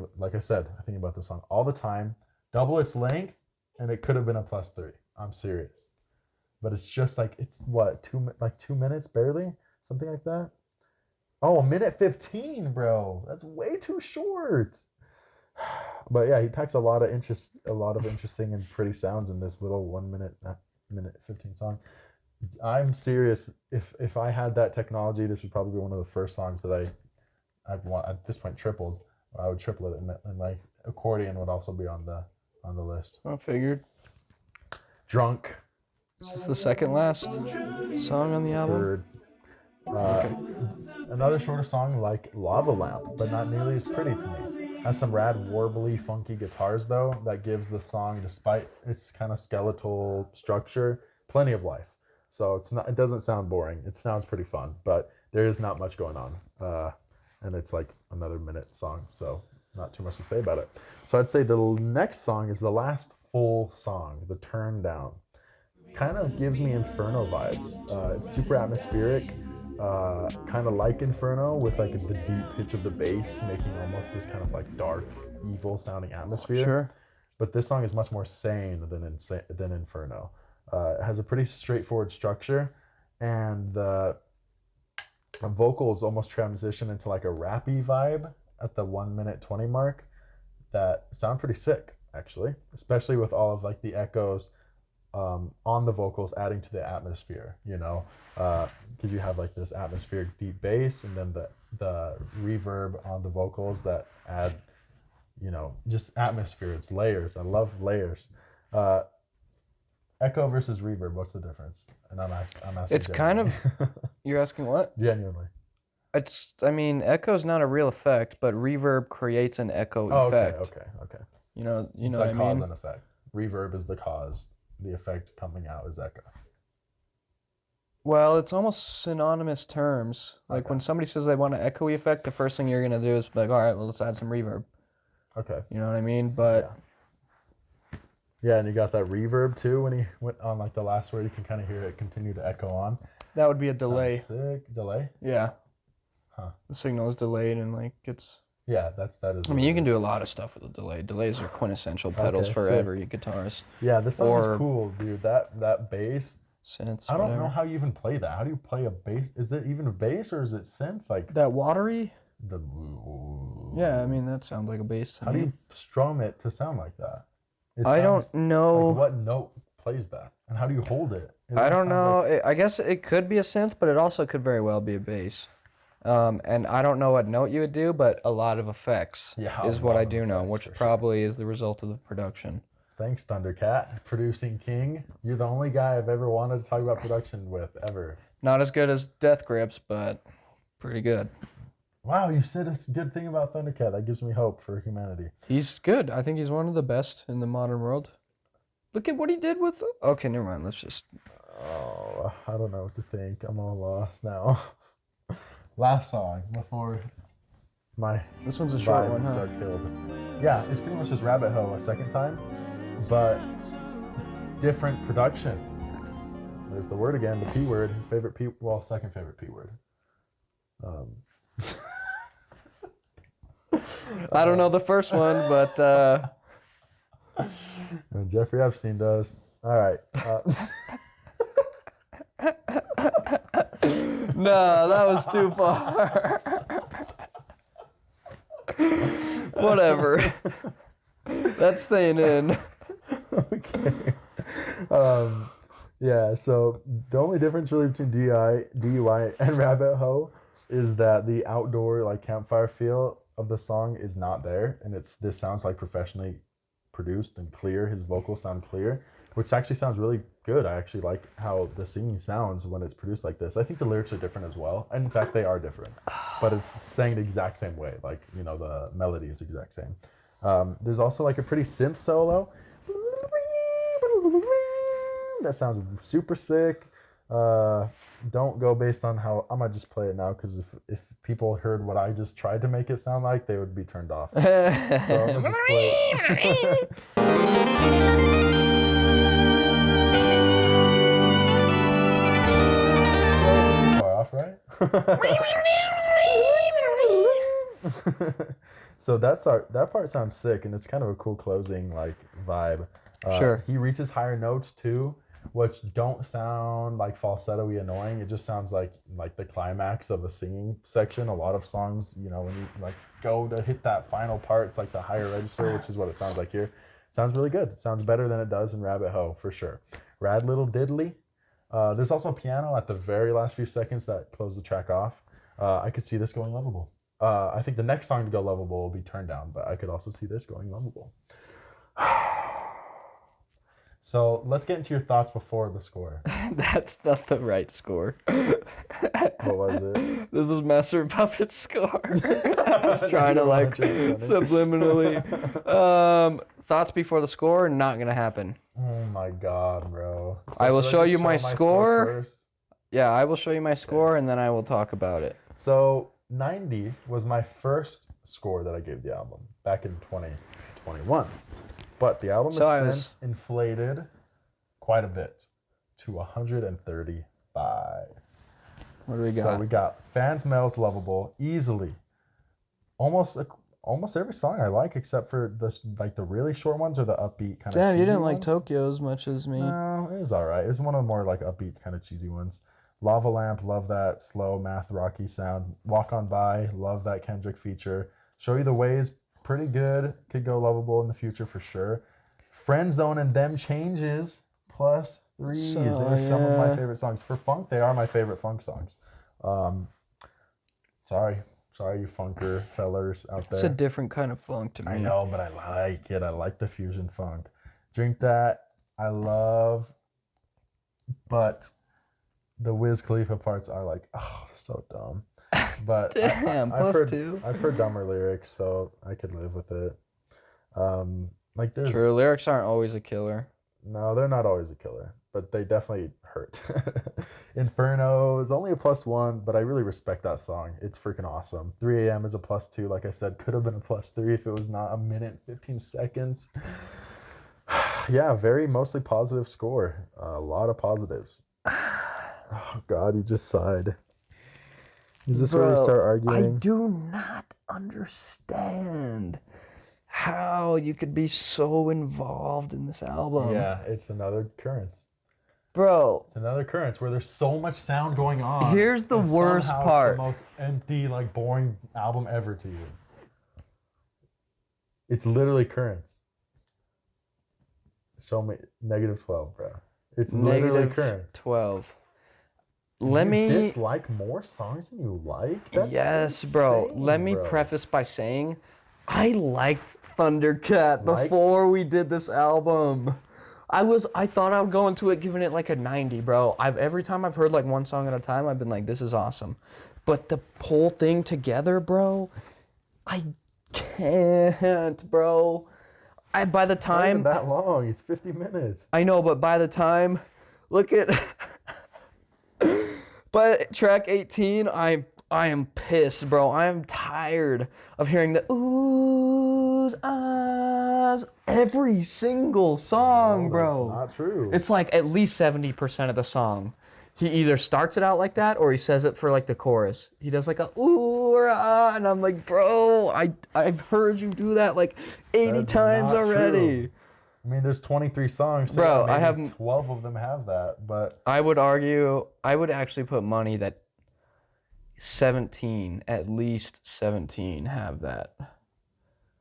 about this song all the time. Double its length, and it could have been a +3. I'm serious, but it's just like it's what 2 minutes barely, something like that. Oh, 1:15, bro. That's way too short. But yeah, he packs a lot of interesting and pretty sounds in this little 1minute 15 song. I'm serious. If I had that technology, this would probably be one of the first songs that I'd want at this point tripled. I would triple it, and my accordion would also be on the list. I figured. Drunk. Is this the second last song on the album? Third. Another shorter song like Lava Lamp, but not nearly as pretty to me. Has some rad, warbly, funky guitars though that gives the song, despite its kind of skeletal structure, plenty of life. So it doesn't sound boring. It sounds pretty fun, but there is not much going on. And it's like another minute song, so not too much to say about it. So I'd say the next song is the last full song, The Turn Down. Kind of gives me Inferno vibes. It's super atmospheric, kind of like Inferno with like the deep pitch of the bass, making almost this kind of like dark, evil sounding atmosphere. Sure. But this song is much more sane than Inferno. It has a pretty straightforward structure, and the vocals almost transition into like a rappy vibe at the 1:20 mark that sound pretty sick, actually, especially with all of like the echoes on the vocals adding to the atmosphere, you know, because you have like this atmospheric deep bass and then the reverb on the vocals that add, you know, just atmosphere. It's layers. I love layers. Echo versus reverb, what's the difference? And I'm asking It's kind of. You're asking what? genuinely. Echo's not a real effect, but reverb creates an echo effect. Okay. You know It's what like I mean? cause and effect. Reverb is the cause. The effect coming out is echo. Well, it's almost synonymous terms. Like Okay. when somebody says they want an echoey effect, the first thing you're gonna do is be like, all right, well, let's add some reverb. Okay. You know what I mean? But Yeah, and you got that reverb too when he went on like the last word. You can kind of hear it continue to echo on. that would be a delay. Sounds sick. Delay? Yeah. Huh. The signal is delayed and like it's. Yeah, that is. I mean, you can do a lot of stuff with a delay. Delays are quintessential pedals Okay, for sick. every guitars, Yeah, this song or- is cool, dude. That bass. synths. I don't whatever. know how you even play that. How do you play a bass? Is it even a bass or is it synth? Like That watery. the. Yeah, I mean that sounds like a bass to How do me. you strum it to sound like that? It I sounds- don't know. Like what note plays that, and how do you hold it? It I don't sounds know. like- I guess it could be a synth, but it also could very well be a bass. And I don't know what note you would do, but a lot of effects Yeah, a is what lot I of do know, effects, which for sure. probably is the result of the production. Thanks, Thundercat, producing king. You're the only guy I've ever wanted to talk about production with ever. Not as good as Death Grips, but pretty good. Wow, you said a good thing about Thundercat. That gives me hope for humanity. He's good. I think he's one of the best in the modern world. Look at what he did with... Okay, never mind. Let's just... Oh, I don't know what to think. I'm all lost now. Last song before my This one's a short one, vibes huh? are killed. Yeah, it's pretty much just Rabbot Ho a second time, but different production. There's the word again, the P word. Favorite P, well, second favorite P word. I don't know the first one, but And Jeffrey Epstein does. All right. no, that was too far. Whatever. That's staying in. Okay. Yeah, so the only difference really between DUI and Rabbit Ho is that the outdoor like campfire feel of the song is not there, and this sounds like professionally produced and clear. His vocals sound clear, which actually sounds really good. I actually like how the singing sounds when it's produced like this. I think the lyrics are different as well. And in fact, they are different, but it's sang the exact same way. Like, you know, the melody is the exact same. There's also like a pretty synth solo. That sounds super sick. Don't go based on how I might just play it now, because if people heard what I just tried to make it sound like, they would be turned off. So I'm gonna just play it. Far off, right? So that part sounds sick, and it's kind of a cool closing like vibe. Sure. He reaches higher notes too, which don't sound like falsetto-y annoying. It just sounds like the climax of a singing section. A lot of songs, you know, when you like go to hit that final part, it's like the higher register, which is what it sounds like here. Sounds really good. Sounds better than it does in Rabbit Ho for sure. Rad Little Diddly. There's also a piano at the very last few seconds that close the track off. I could see this going lovable. I think the next song to go lovable will be Turn Down, but I could also see this going lovable. So let's get into your thoughts before the score. That's not the right score. What was it? This was Master Puppet's score. I was trying to like subliminally. Thoughts before the score, not gonna happen. Oh my god, bro. So I will should show just you my score. first? Yeah, I will show you my score and then I will talk about it. So 90 was my first score that I gave the album back in 2021. But the album has since inflated quite a bit to 135. What do we got? So we got Fans Mail's Lovable, easily. Almost every song I like, except for the really short ones or the upbeat kind of Damn, cheesy you didn't ones. like Tokyo as much as me. No, it was alright. It's one of the more like upbeat kind of cheesy ones. Lava Lamp, love that slow math rocky sound. Walk On By, love that Kendrick feature. Show You the Way is pretty good. Could go lovable in the future for sure. Friend Zone and Them Changes +3s. They're some of my favorite songs. For funk, they are my favorite funk songs. Sorry you funker fellers out there. It's a different kind of funk to me. I know, but I like it. I like the fusion funk. Drink That, I love, but the Wiz Khalifa parts are like, oh, so dumb. But Damn, +2. I've heard dumber lyrics, so I could live with it. Like there's True, lyrics aren't always a killer. No, they're not always a killer, but they definitely hurt. Inferno is only a +1, but I really respect that song. It's freaking awesome. 3 a.m. is a +2. Like I said, could have been a +3 if it was not a minute 15 seconds. Yeah, very mostly positive score. A lot of positives. Oh God, you just sighed. Is this where we start arguing? I do not understand how you could be so involved in this album. Yeah, it's another occurrence. Bro. It's another occurrence where there's so much sound going on. Here's the and worst somehow part. It's the most empty, like boring album ever to you. It's literally currents. Show me -12, bro. It's literally currents. -12. You dislike more songs than you like? That's yes, bro. insane, Let me bro. preface by saying I liked Thundercat before we did this album. I thought I would go into it giving it like a 90, bro. Every time I've heard like one song at a time, I've been like, this is awesome. But the whole thing together, bro, I can't, bro. By the It's not even time, that long. It's 50 minutes. I know, but by the time, look at, by track 18, I am pissed, bro. I am tired of hearing the oohs, ahs, every single song, No, bro. that's not true. It's like at least 70% of the song. He either starts it out like that or he says it for like the chorus. He does like a ooh or ah, and I'm like, bro, I've heard you do that like 80 That's times not already. true. I mean, there's 23 songs. So Bro, yeah, I maybe have 12 of them have that, but I would argue, I would actually put money that 17, at least 17 have that.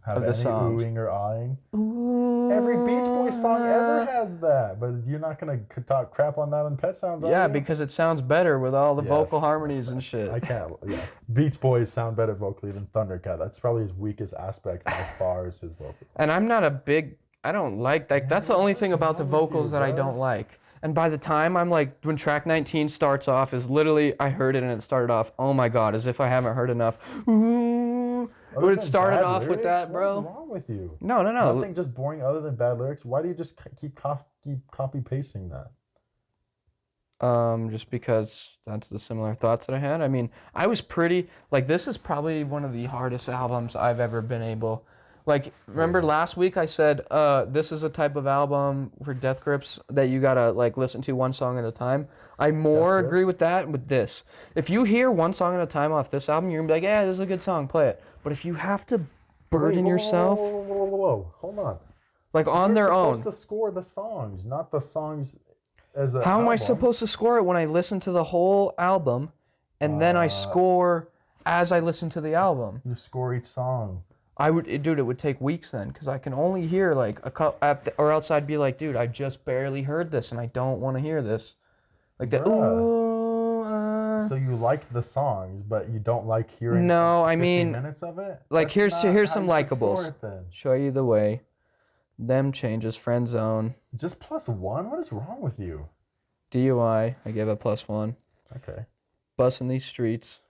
have Of the any songs. oohing or ahhing. Ooh. Every Beach Boys song ever has that, but you're not gonna talk crap on that on Pet Sounds, are Yeah, you? because it sounds better with all the Yeah, vocal harmonies and shit. I can't. Yeah, Beach Boys sound better vocally than Thundercat. That's probably his weakest aspect as far as his vocal. And I'm not a big, I don't like that. That's the only thing about the wrong with vocals you, that I bro? don't like. And by the time I'm like, when track 19 starts off, is literally, I heard it and it started off, oh my God, as if I haven't heard enough. Ooh. Other When it than started bad off with lyrics, that, bro. What's wrong with you? No. Nothing just boring other than bad lyrics. Why do you just keep copy pasting that? Just because that's the similar thoughts that I had. I mean, I was pretty, like, this is probably one of the hardest albums I've ever been able. Like, remember last week I said, this is a type of album for Death Grips that you gotta, like, listen to one song at a time. I more Grips? agree with that with this. If you hear one song at a time off this album, you're gonna be like, yeah, this is a good song, play it. But if you have to burden Wait, yourself, Whoa. Hold on. like, on You're their own. supposed to score the songs, not the songs as a How am I album. supposed to score it when I listen to the whole album and then I score as I listen to the album? You score each song. Dude, it would take weeks then, because I can only hear like a couple, or else I'd be like, dude, I just barely heard this and I don't want to hear this. Like that, ooh, So you like the songs, but you don't like hearing No, I 50 mean, minutes of it? like, That's here's not some how you should score likables. it then. Show you the way. Them changes, friend zone, Just +1? What is wrong with you? DUI, I gave a +1. Okay. Bussing these streets.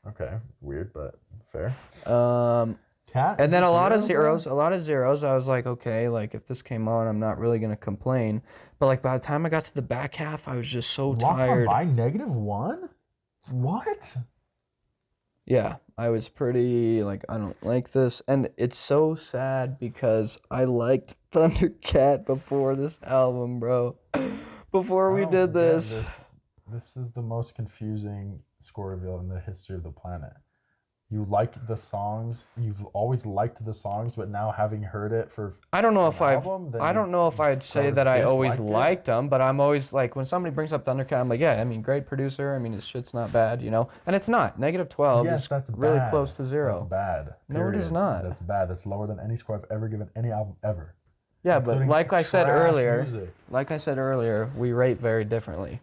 Okay. Weird, but fair. And Cat? then a lot of zero, zeros. I was like, okay, like if this came on, I'm not really gonna complain. But like by the time I got to the back half, I was just so tired. By -1? What? Yeah, I was pretty like, I don't like this. And it's so sad because I liked Thundercat before this album, bro. Before we did this. This is the most confusing score reveal in the history of the planet. You liked the songs. You've always liked the songs, but now having heard it for I don't know if album, then I don't know if I'd say grown to that I always dislike it? liked them, but I'm always like, when somebody brings up Thundercat, I'm like, yeah, I mean, great producer. I mean, his shit's not bad, you know? And it's not. -12 Yes, is that's really bad. close to 0. That's bad. No, it is period. not. That's bad. That's lower than any score I've ever given any album ever. Yeah, but Including like I said trash earlier, we rate very differently.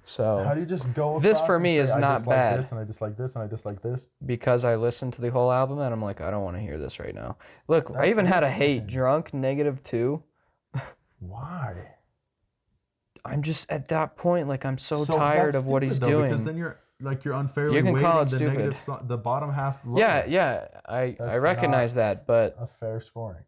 So How do you just go This across for and me say, is I not dislike bad. This, and I dislike this, and I dislike this? because I listened to the whole album and I'm like, I don't want to hear this right now. Look, I That's even had a the hate thing. drunk -2. Why? I'm just at that point, like, I'm so So tired that's of what he's stupid, though, Because doing. then you're unfairly You can call weighting it the stupid. negative the bottom half lower. Yeah, I That's recognize that, but A fair scoring.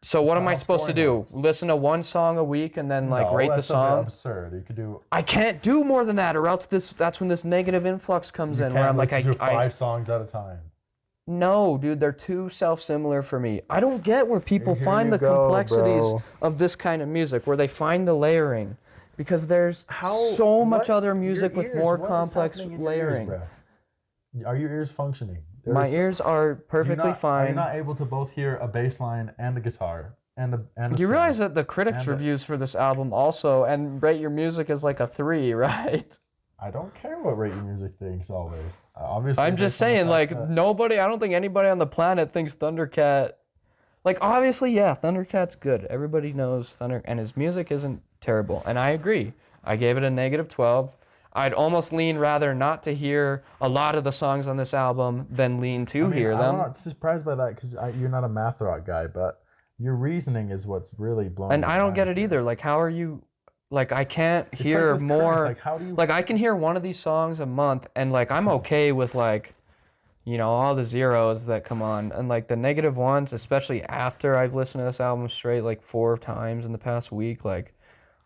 so what am not I how supposed to scoring do? Listen to one song a week and then like No, rate the that's a bit song? absurd. You could do. I can't do more than that, or else that's when this negative influx comes You in, can't where I'm like, listen to I 5 songs at a time. no, dude, they're too self-similar for me. I don't get where people Here find you the go, complexities bro. of this kind of music, where they find the layering, because there's so much other music with more complex layering. Are your ears functioning? My ears are perfectly Are fine. you not able to both hear a bass line and a guitar and a You synth? realize that the critics' And reviews for this album also and rate your music as like a 3, right? I don't care what Rate Your Music thinks always. Obviously, I'm just based on the saying, fact like, that- nobody, I don't think anybody on the planet thinks Thundercat, like, obviously, yeah, Thundercat's good. Everybody knows Thunder, and his music isn't terrible. And I agree. I gave it a -12. I'd almost lean rather not to hear a lot of the songs on this album than lean to hear them. I'm not surprised by that because you're not a math rock guy, but your reasoning is what's really blowing. And my I don't get mind it here. either. Like, how are you, like I can't It's hear like with more. currents, like, how do you? Like I can hear one of these songs a month, and like I'm okay with like, you know, all the zeros that come on, and like the negative ones, especially after I've listened to this album straight like 4 times in the past week. Like,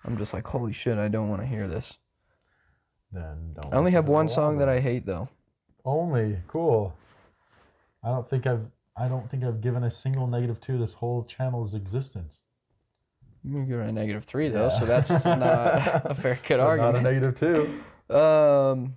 I'm just like, holy shit, I don't want to hear this. Then don't. I only listen have to the one whole song that album. I hate though. Only cool. I don't think I've given a single -2 this whole channel's existence. I'm giving it a -3 though, Yeah. so that's not a very good But argument. not a -2.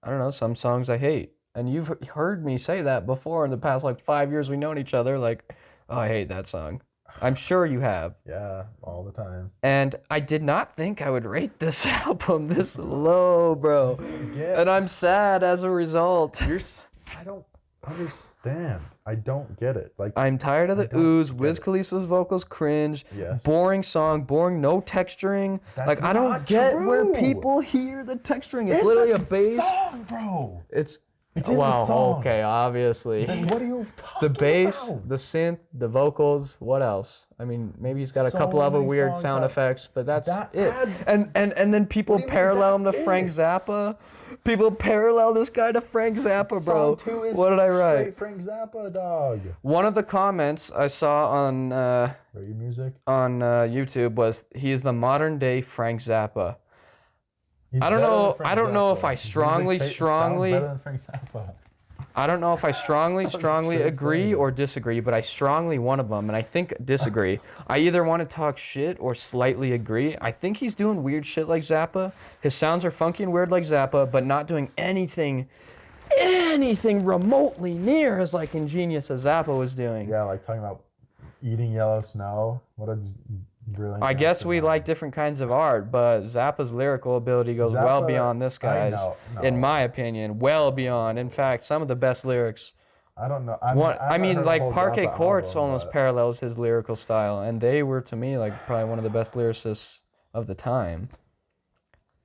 I don't know, some songs I hate. And you've heard me say that before in the past like 5 years we've known each other. Like, oh, I hate that song. I'm sure you have. Yeah, all the time. And I did not think I would rate this album this low, bro. Yeah. And I'm sad as a result. I don't understand. I don't get it. Like, I'm tired of the don't ooze. get Wiz it. Khalifa's vocals cringe. Yes. Boring song. Boring. No texturing. That's like I don't not get where true. people hear the texturing. It's literally a bass. song, bro. It's It's in the wow. song. Okay, obviously. Then what are you The talking bass, about? the synth, the vocals. What else? I mean, maybe he's got a So couple other many weird songs sound have- effects, but that's That it. adds- And then people do you mean parallel him to that's Frank it? Zappa. People parallel this guy to Frank Zappa, bro. Song 2 is What did I write? straight Frank Zappa, dog. One of the comments I saw on Radio music. YouTube was he is the modern day Frank Zappa. He's I don't better know- than Frank I don't know Zappa. if I His music strongly- sounds strongly- better than Frank Zappa. I don't know if I strongly straight agree saying. or disagree, but I strongly one of them, and I think disagree. I either want to talk shit or slightly agree. I think he's doing weird shit like Zappa. His sounds are funky and weird like Zappa, but not doing anything remotely near as like ingenious as Zappa was doing. Yeah, like talking about eating yellow snow. What a brilliant. I guess we mastermind. like different kinds of art, but Zappa's lyrical ability goes well Zappa- beyond this I guy's, know, in no. my opinion, well beyond. In fact, some of the best lyrics. I don't know. I mean, like Parquet Courts album, almost but parallels his lyrical style, and they were to me like probably one of the best lyricists of the time.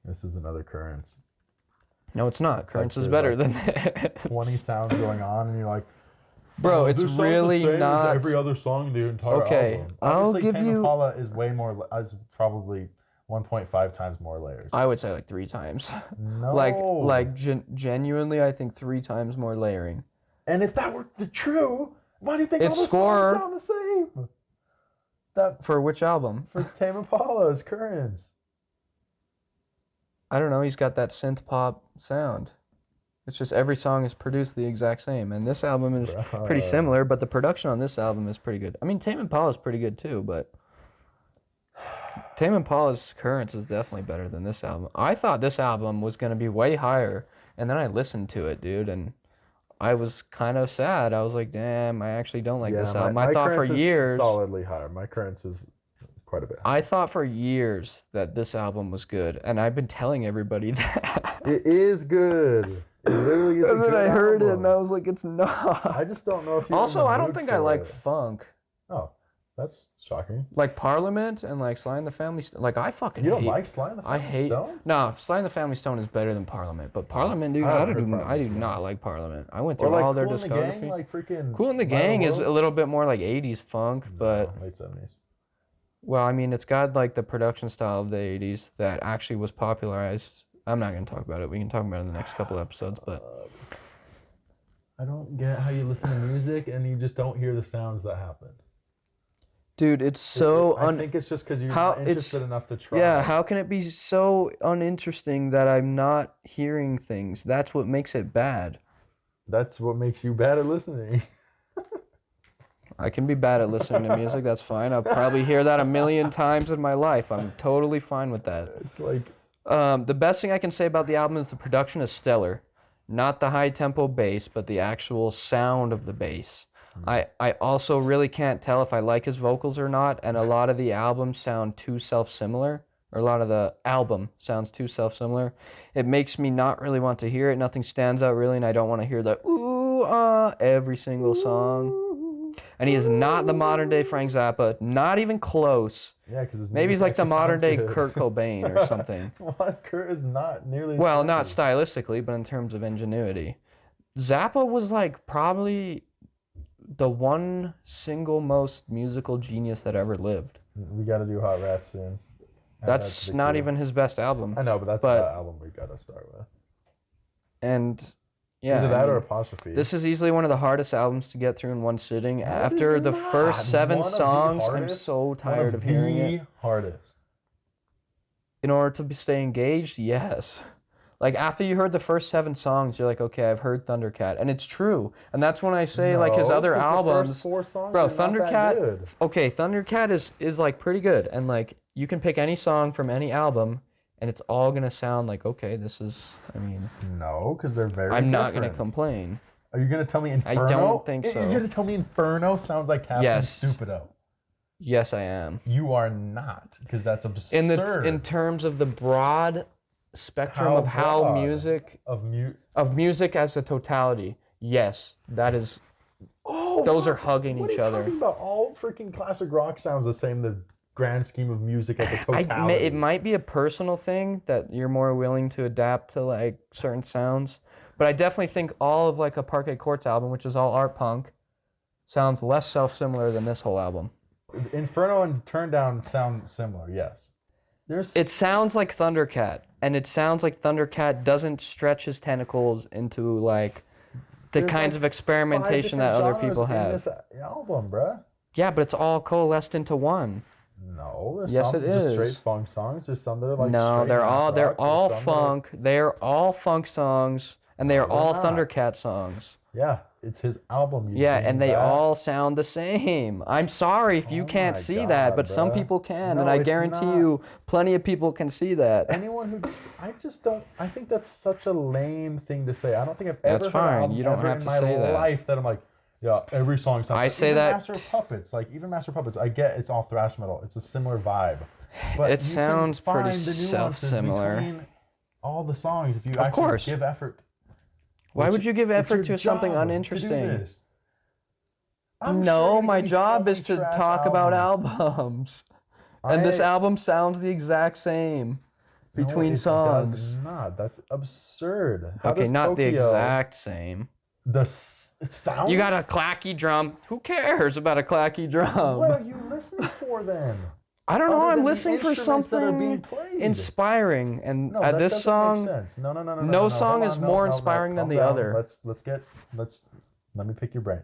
This is another Currents. No, it's not. like Currents is there's, better like, than that. 20 sounds going on, and you're like, Bro, "Oh, it's this song's the really same as not. every other song in the entire Okay, album. I'll Obviously, give Tame you- Impala is way more. Is probably 1.5 times more layers. I would say like 3 times. No. Like genuinely, I think 3 times more layering. And if that were true, why do you think Its all the score- songs sound the same? That For which album? for Tame Impala's Currents. I don't know. He's got that synth pop sound. It's just every song is produced the exact same, and this album is pretty similar. But the production on this album is pretty good. I mean, Tame Impala is pretty good too, but Tame Impala's Currents is definitely better than this album. I thought this album was gonna be way higher, and then I listened to it, dude, and I was kind of sad. I was like, damn, I actually don't like this album. I thought for Currents is years. solidly higher. My Currents is quite a bit. I thought for years that this album was good, and I've been telling everybody that. It is good. It literally is. And a then good I heard it, album. and I was like, it's not. I just don't know if you're Also, in the I don't mood think I for like it. funk. Oh, that's shocking. Like Parliament and like Sly and the Family Stone. Like I fucking You don't hate. like Sly and the I Family hate. Stone? No, Sly and the Family Stone is better than Parliament. But Parliament, dude, I I haven't do, heard I do Parliament. not like Parliament. I went Or through like all their Cool and the discography. Gang, like freaking. Cool and the Vital Gang is a World? little bit more like 80s funk, but No, late 70s. well, I mean, it's got like the production style of the 80s that actually was popularized. I'm not going to talk about it. We can talk about it in the next couple episodes, but I don't get how you listen to music and you just don't hear the sounds that happen. dude, it's so I think it's just because you're how- not interested enough to try. Yeah, how can it be so uninteresting that I'm not hearing things? That's what makes it bad. That's what makes you bad at listening. I can be bad at listening to music, that's fine. I'll probably hear that a million times in my life. I'm totally fine with that. It's like, The best thing I can say about the album is the production is stellar. Not the high tempo bass, but the actual sound of the bass. I also really can't tell if I like his vocals or not, and a lot of the albums sound too self-similar, or a lot of the album sounds too self-similar. It makes me not really want to hear it. Nothing stands out really, and I don't want to hear the ooh, ah, every single song. And he is not the modern day Frank Zappa, not even close. yeah, because Maybe he's like the modern day Kurt Cobain or something. What? Kurt is not nearly. as Well, funny. not stylistically, but in terms of ingenuity. Zappa was like probably the one single most musical genius that ever lived. We got to do Hot Rats soon. That's not even his best album. I know, but that's the album we gotta start with. And yeah, either that or Apostrophe. This is easily one of the hardest albums to get through in one sitting. After the first 7 songs, I'm so tired of hearing it. Hardest. In order to stay engaged, yes. Like, after you heard the first 7 songs, you're like, okay, I've heard Thundercat. And it's true. And that's when I say, like, his other albums... The first 4 songs bro, are Thundercat... not that good. Okay, Thundercat is, like, pretty good. And, like, you can pick any song from any album, and it's all going to sound like, okay, this is... I mean... No, because they're very I'm not different. going to complain. Are you going to tell me Inferno? I don't think so. You're going to tell me Inferno sounds like Captain Stupido? Yes, I am. You are not, because that's absurd. In terms of the broad spectrum of how music of music as a totality, yes, that is. Oh, those are hugging each other. What are you talking about? All freaking classic rock sounds the same. The grand scheme of music as a totality. It might be a personal thing that you're more willing to adapt to like certain sounds, but I definitely think all of like a Parquet Courts album, which is all art punk, sounds less self-similar than this whole album. Inferno and Turn Down sound similar, yes. It sounds like Thundercat, and it sounds like Thundercat doesn't stretch his tentacles into like the kinds of experimentation that other people have. This album, bruh. Yeah, but it's all coalesced into one. No, there's yes, some it is. just straight funk songs. There's some that are like no, they're all funk. They're all funk songs, and they are all Thundercat songs. Yeah, it's his album. Yeah, and they all sound the same. I'm sorry if you can't see that, but some people can, and I guarantee you plenty of people can see that. Anyone who I think that's such a lame thing to say. I don't think I've ever heard an album you don't have to say in my life that I'm like, yeah, every song sounds I say that Master of Puppets, like even Master of Puppets, I get it's all thrash metal. It's a similar vibe. But it sounds pretty self-similar. Between all the songs if you actually give effort. Why would you give effort to something uninteresting? No, my job is to talk about albums. And this album sounds the exact same between songs. Does not. That's absurd. Okay, not the exact same. It sounds... You got a clacky drum. Who cares about a clacky drum? What are you listening for then? I don't know. I'm listening for something inspiring, and this song. No song is more inspiring than the other. Let me pick your brain.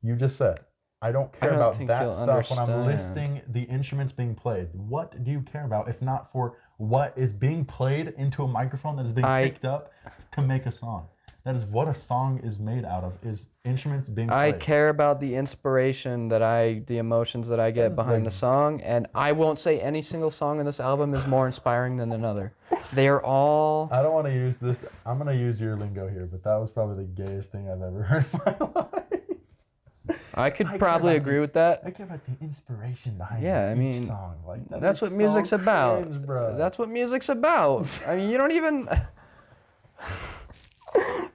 You just said I don't care about that stuff when I'm listing the instruments being played. What do you care about if not for what is being played into a microphone that is being picked up to make a song? That is what a song is made out of, is instruments being played. I care about the inspiration the emotions that I get behind the song, and I won't say any single song in this album is more inspiring than another. They are all... I don't want to use this. I'm going to use your lingo here, but that was probably the gayest thing I've ever heard in my life. I could probably agree with that. I care about the inspiration behind each song. Like, that's what music's about. Cringe, bro. That's what music's about. I mean, you don't even...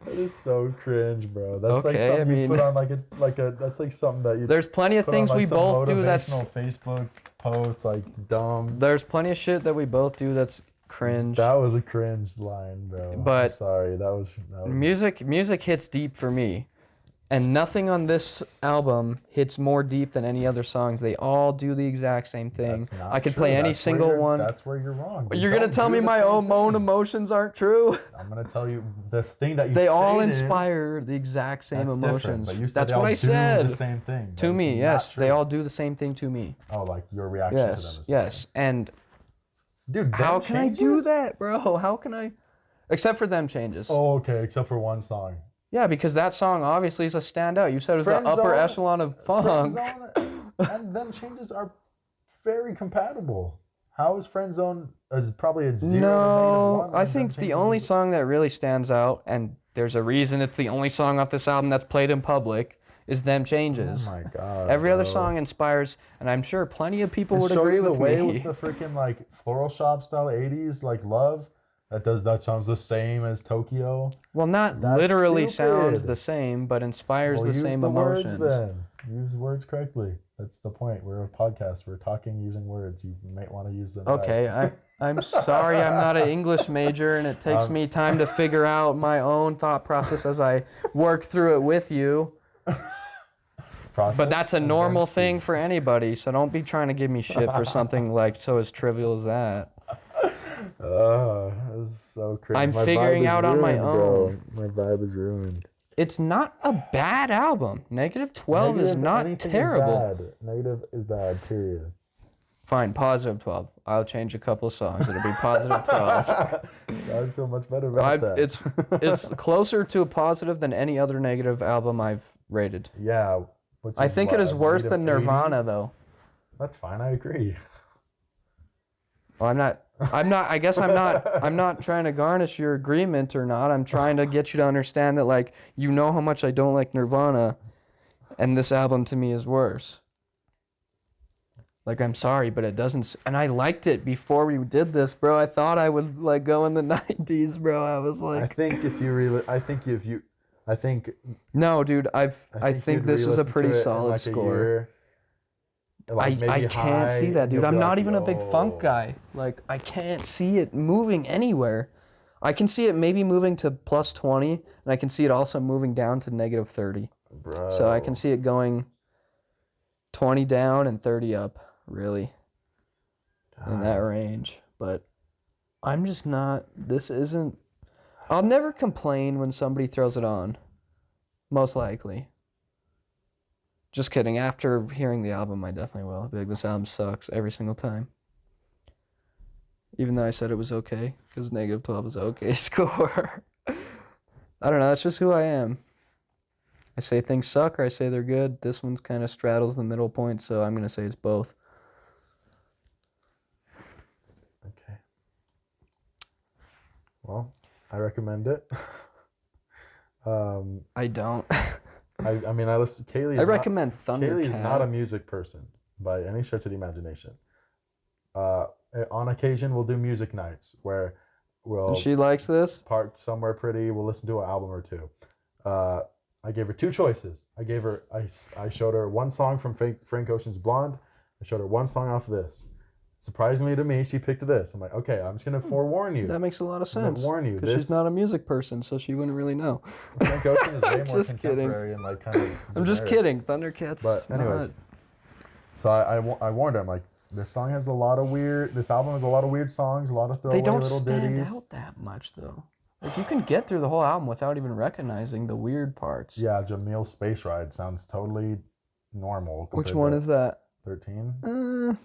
That is so cringe, bro. That's like something you put on like a that's like something that you. There's plenty of things we both do that's Facebook post like dumb. There's plenty of shit that we both do that's cringe. That was a cringe line, bro. But I'm sorry, that was music hits deep for me. And nothing on this album hits more deep than any other songs. They all do the exact same thing. I could play any single one. That's where you're wrong. You're going to tell me my own emotions aren't true? I'm going to tell you this thing that you They all inspire the exact same emotions. But you said that's they what I said. Do the same thing. To me, yes. They all do the same thing to me. Oh, like your reaction to them is Yes. And dude, how can I do that, bro? How can I? Except for Them Changes. Oh, okay. Except for one song. Yeah, because that song obviously is a standout. You said it was the upper echelon of funk. And Them Changes are very compatible. How is Friendzone probably a 0 No, I think the only song that really stands out, and there's a reason it's the only song off this album that's played in public, is Them Changes. Oh my god. Every other song inspires, and I'm sure plenty of people would agree with me. The way with the freaking like floral shop style 80s like Love. That sounds the same as Tokyo. Well, not literally sounds the same, but inspires the same emotions. Words then. Use words correctly. That's the point. We're a podcast. We're talking using words. You might want to use them. Okay, right. I'm sorry I'm not an English major, and it takes me time to figure out my own thought process as I work through it with you. process. But that's a and normal then thing speak. for anybody, so don't be trying to give me shit for something like so as trivial as that. This is so crazy. I'm My figuring vibe is out on my ruined, bro. own. My vibe is ruined. It's not a bad album. Negative 12 is Negative, not anything terrible. Is bad. Negative is bad, period. Fine, positive 12. I'll change a couple of songs. It'll be positive 12. I'd feel much better about that. It's closer to a positive than any other negative album I've rated. Yeah. Which I is think what, it is a worse than negative 80? Nirvana, though. That's fine. I agree. Well, I guess I'm not trying to garnish your agreement or not. I'm trying to get you to understand that, like, you know how much I don't like Nirvana, and this album to me is worse. Like, I'm sorry, but it doesn't, and I liked it before we did this, bro. I thought I would, like, go in the 90s, bro. I was like... I think No, dude, I think this is a pretty solid like score. Like I maybe can't see high, that, dude. you'll I'm be not like, even a big funk "Yo." guy. Like, I can't see it moving anywhere. I can see it maybe moving to plus 20, and I can see it also moving down to negative 30. Bro. So I can see it going 20 down and 30 up, really, in that range. But I'm just not, this isn't, I'll never complain when somebody throws it on, most likely. Just kidding. After hearing the album, I definitely will. I'll be like, this album sucks every single time. Even though I said it was okay, because negative 12 is an okay score. I don't know. That's just who I am. I say things suck or I say they're good. This one kind of straddles the middle point, so I'm going to say it's both. Okay. Well, I recommend it. I don't. I mean, I listen. Kaylee. I recommend Kaylee is not a Thundercat. music person by any stretch of the imagination. On occasion, we'll do music nights where we'll And she likes this? park somewhere pretty. We'll listen to an album or two. I gave her two choices. I showed her one song from Frank Ocean's Blonde. I showed her one song off of this. Surprisingly to me, she picked this. I'm like, okay, I'm just gonna forewarn you. That makes a lot of I'm gonna sense. warn you. Because This she's not a music person, so she wouldn't really know. Frank Ocean is way more Just kidding. contemporary and like kind of. I'm just generic. kidding. Thundercat's But anyways, not... so I warned her. I'm like, this album has a lot of weird songs, a lot of throwaway They don't little stand ditties. out that much, though. Like, you can get through the whole album without even recognizing the weird parts. Yeah, Jameel's Space Ride sounds totally normal. Which one is that? 13?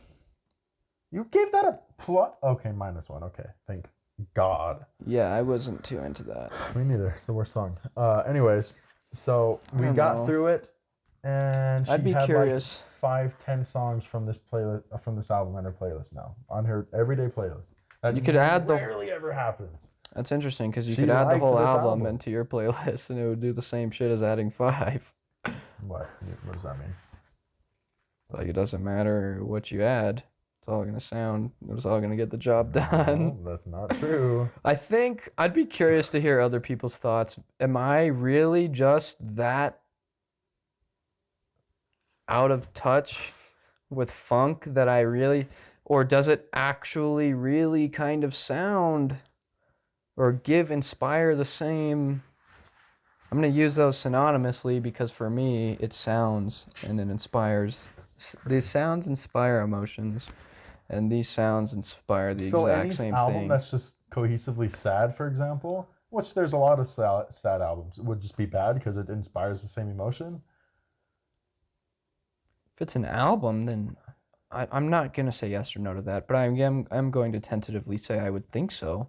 You gave that a plus? Okay, -1. Okay, thank God. Yeah, I wasn't too into that. Me neither. It's the worst song. Anyways, so we don't got know. through it, and she I'd be had curious. like 5-10 songs from this playlist, from this album on her playlist now, on her everyday playlist. That You could add the- rarely ever happens. That's interesting, because you She could add the liked whole this album album. into your playlist, and it would do the same shit as adding 5. What does that mean? Like, it doesn't matter what you add. It's all going to sound, it's all going to get the job done. No, that's not true. I think I'd be curious to hear other people's thoughts. Am I really just that out of touch with funk that I really, or does it actually really kind of sound or inspire the same? I'm going to use those synonymously because for me it sounds and it inspires. These sounds inspire emotions, and these sounds inspire the So exact any same album thing. that's just cohesively sad, for example, which there's a lot of sad albums, would just be bad because it inspires the same emotion. If it's an album, then I'm not going to say yes or no to that, but I'm going to tentatively say I would think so.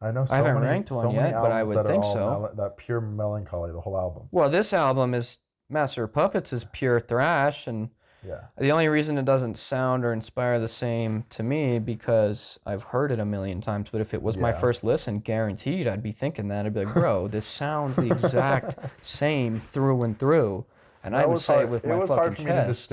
I know. I haven't ranked one yet, but I would think so. That pure melancholy, the whole album. Well, this album is Master of Puppets is pure thrash, and Yeah. the only reason it doesn't sound or inspire the same to me because I've heard it a million times, but if it was my Yeah. first listen, guaranteed I'd be thinking that. I'd be like, bro, this sounds the exact same through and through. And I would say it with my It was hard fucking for me to chest.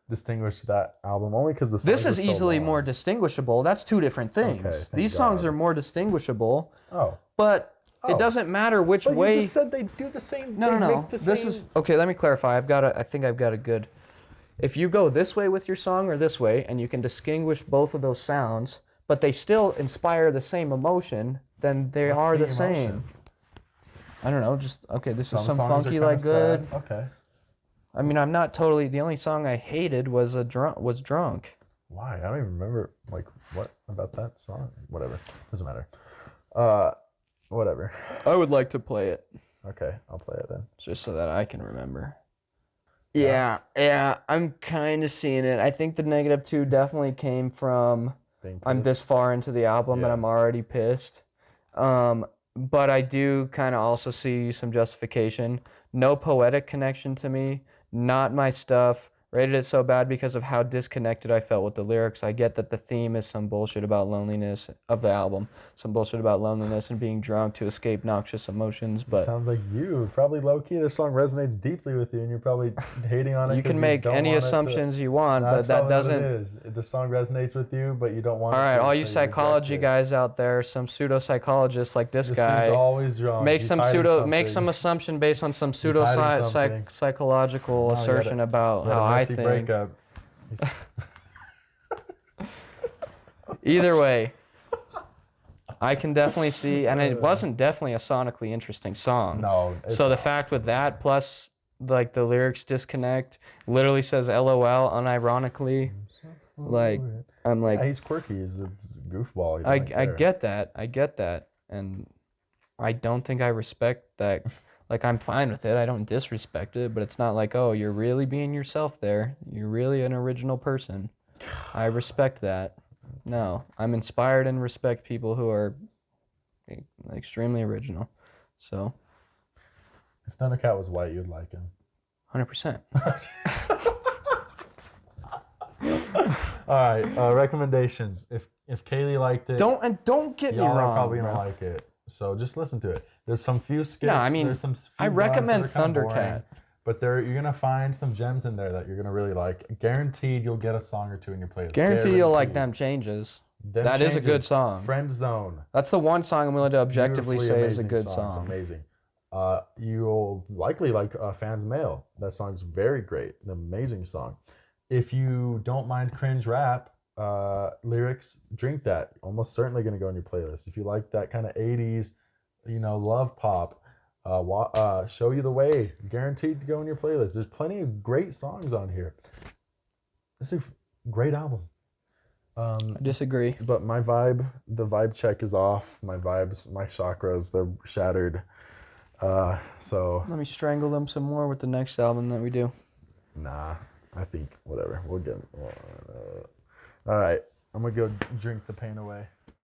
distinguish that album only because the songs This are is so easily long. more distinguishable. That's two different things. Okay, thank These songs God. are more distinguishable, Oh. but Oh. it doesn't matter which But way. you just said they do the same. No, they no, no. make the This same- is okay. Let me clarify. I think I've got a good. If you go this way with your song or this way, and you can distinguish both of those sounds, but they still inspire the same emotion, then they What's are the the same. emotion? I don't know. Just okay. This is some songs are funky kinda like good. sad. Okay. I mean, I'm not totally. The only song I hated was Drunk. Why? I don't even remember, like, what about that song? Whatever. Doesn't matter. Whatever. I would like to play it Okay, I'll play it then. just so that I can remember. Yeah, I'm kind of seeing it. I think the -2 definitely came from Being I'm pissed. this far into the album and Yeah. I'm already pissed. But I do kind of also see some justification. No poetic connection to me, not my stuff. Rated it so bad because of how disconnected I felt with the lyrics. I get that the theme is some bullshit about loneliness of the album, some bullshit about loneliness and being drunk to escape noxious emotions. But Sounds like you probably low key. This song resonates deeply with you, and you're probably hating on it. you 'cause can make don't any want it to- assumptions you want, That's but that probably what doesn't. it is. The song resonates with you, but you don't want. All it right, to, all so you you psychology reject it. guys out there, some pseudo psychologists like this This guy. dude's always drunk. Make He's some hiding make something. some assumption based on some pseudo hiding something. psychological No, he had assertion about He had how a I messy think. breakup. Either way, I can definitely see, and it wasn't definitely a sonically interesting song. No. it's So the not. fact with that plus like the lyrics disconnect, literally says LOL unironically. Like I'm like Yeah, he's quirky. He's a goofball. He I doesn't care. get that, and I don't think I respect that. Like, I'm fine with it. I don't disrespect it, but it's not like, oh, you're really being yourself there. You're really an original person. I respect that. No, I'm inspired and respect people who are extremely original. So, If Thundercat was white, you'd like him. 100%. All right, recommendations. If Kaylee liked it, Don't get me y'all are wrong. probably gonna bro. like it. So just listen to it. There's some few skits. No, I mean, there's some few I lines recommend that are kinda boring, Thundercat. but you're gonna find some gems in there that you're gonna really like. Guaranteed, you'll get a song or two in your playlist. Guarantee you'll like Guaranteed. Them Changes. Them That is a good Changes, song. Friend Zone. That's the one song I'm willing to objectively Beautifully say is a amazing good song. song. It's amazing. You'll likely like Fans Mail. That song's very great. An amazing song. If you don't mind cringe rap lyrics, Drink That. Almost certainly going to go on your playlist. If you like that kind of 80s, love pop, Show You the Way, guaranteed to go on your playlist. There's plenty of great songs on here. This is a great album. I disagree. But the vibe check is off. My chakras, they're shattered. So Let me strangle them some more with the next album that we do. nah, I think whatever. We'll get. All right, I'm gonna go drink the pain away.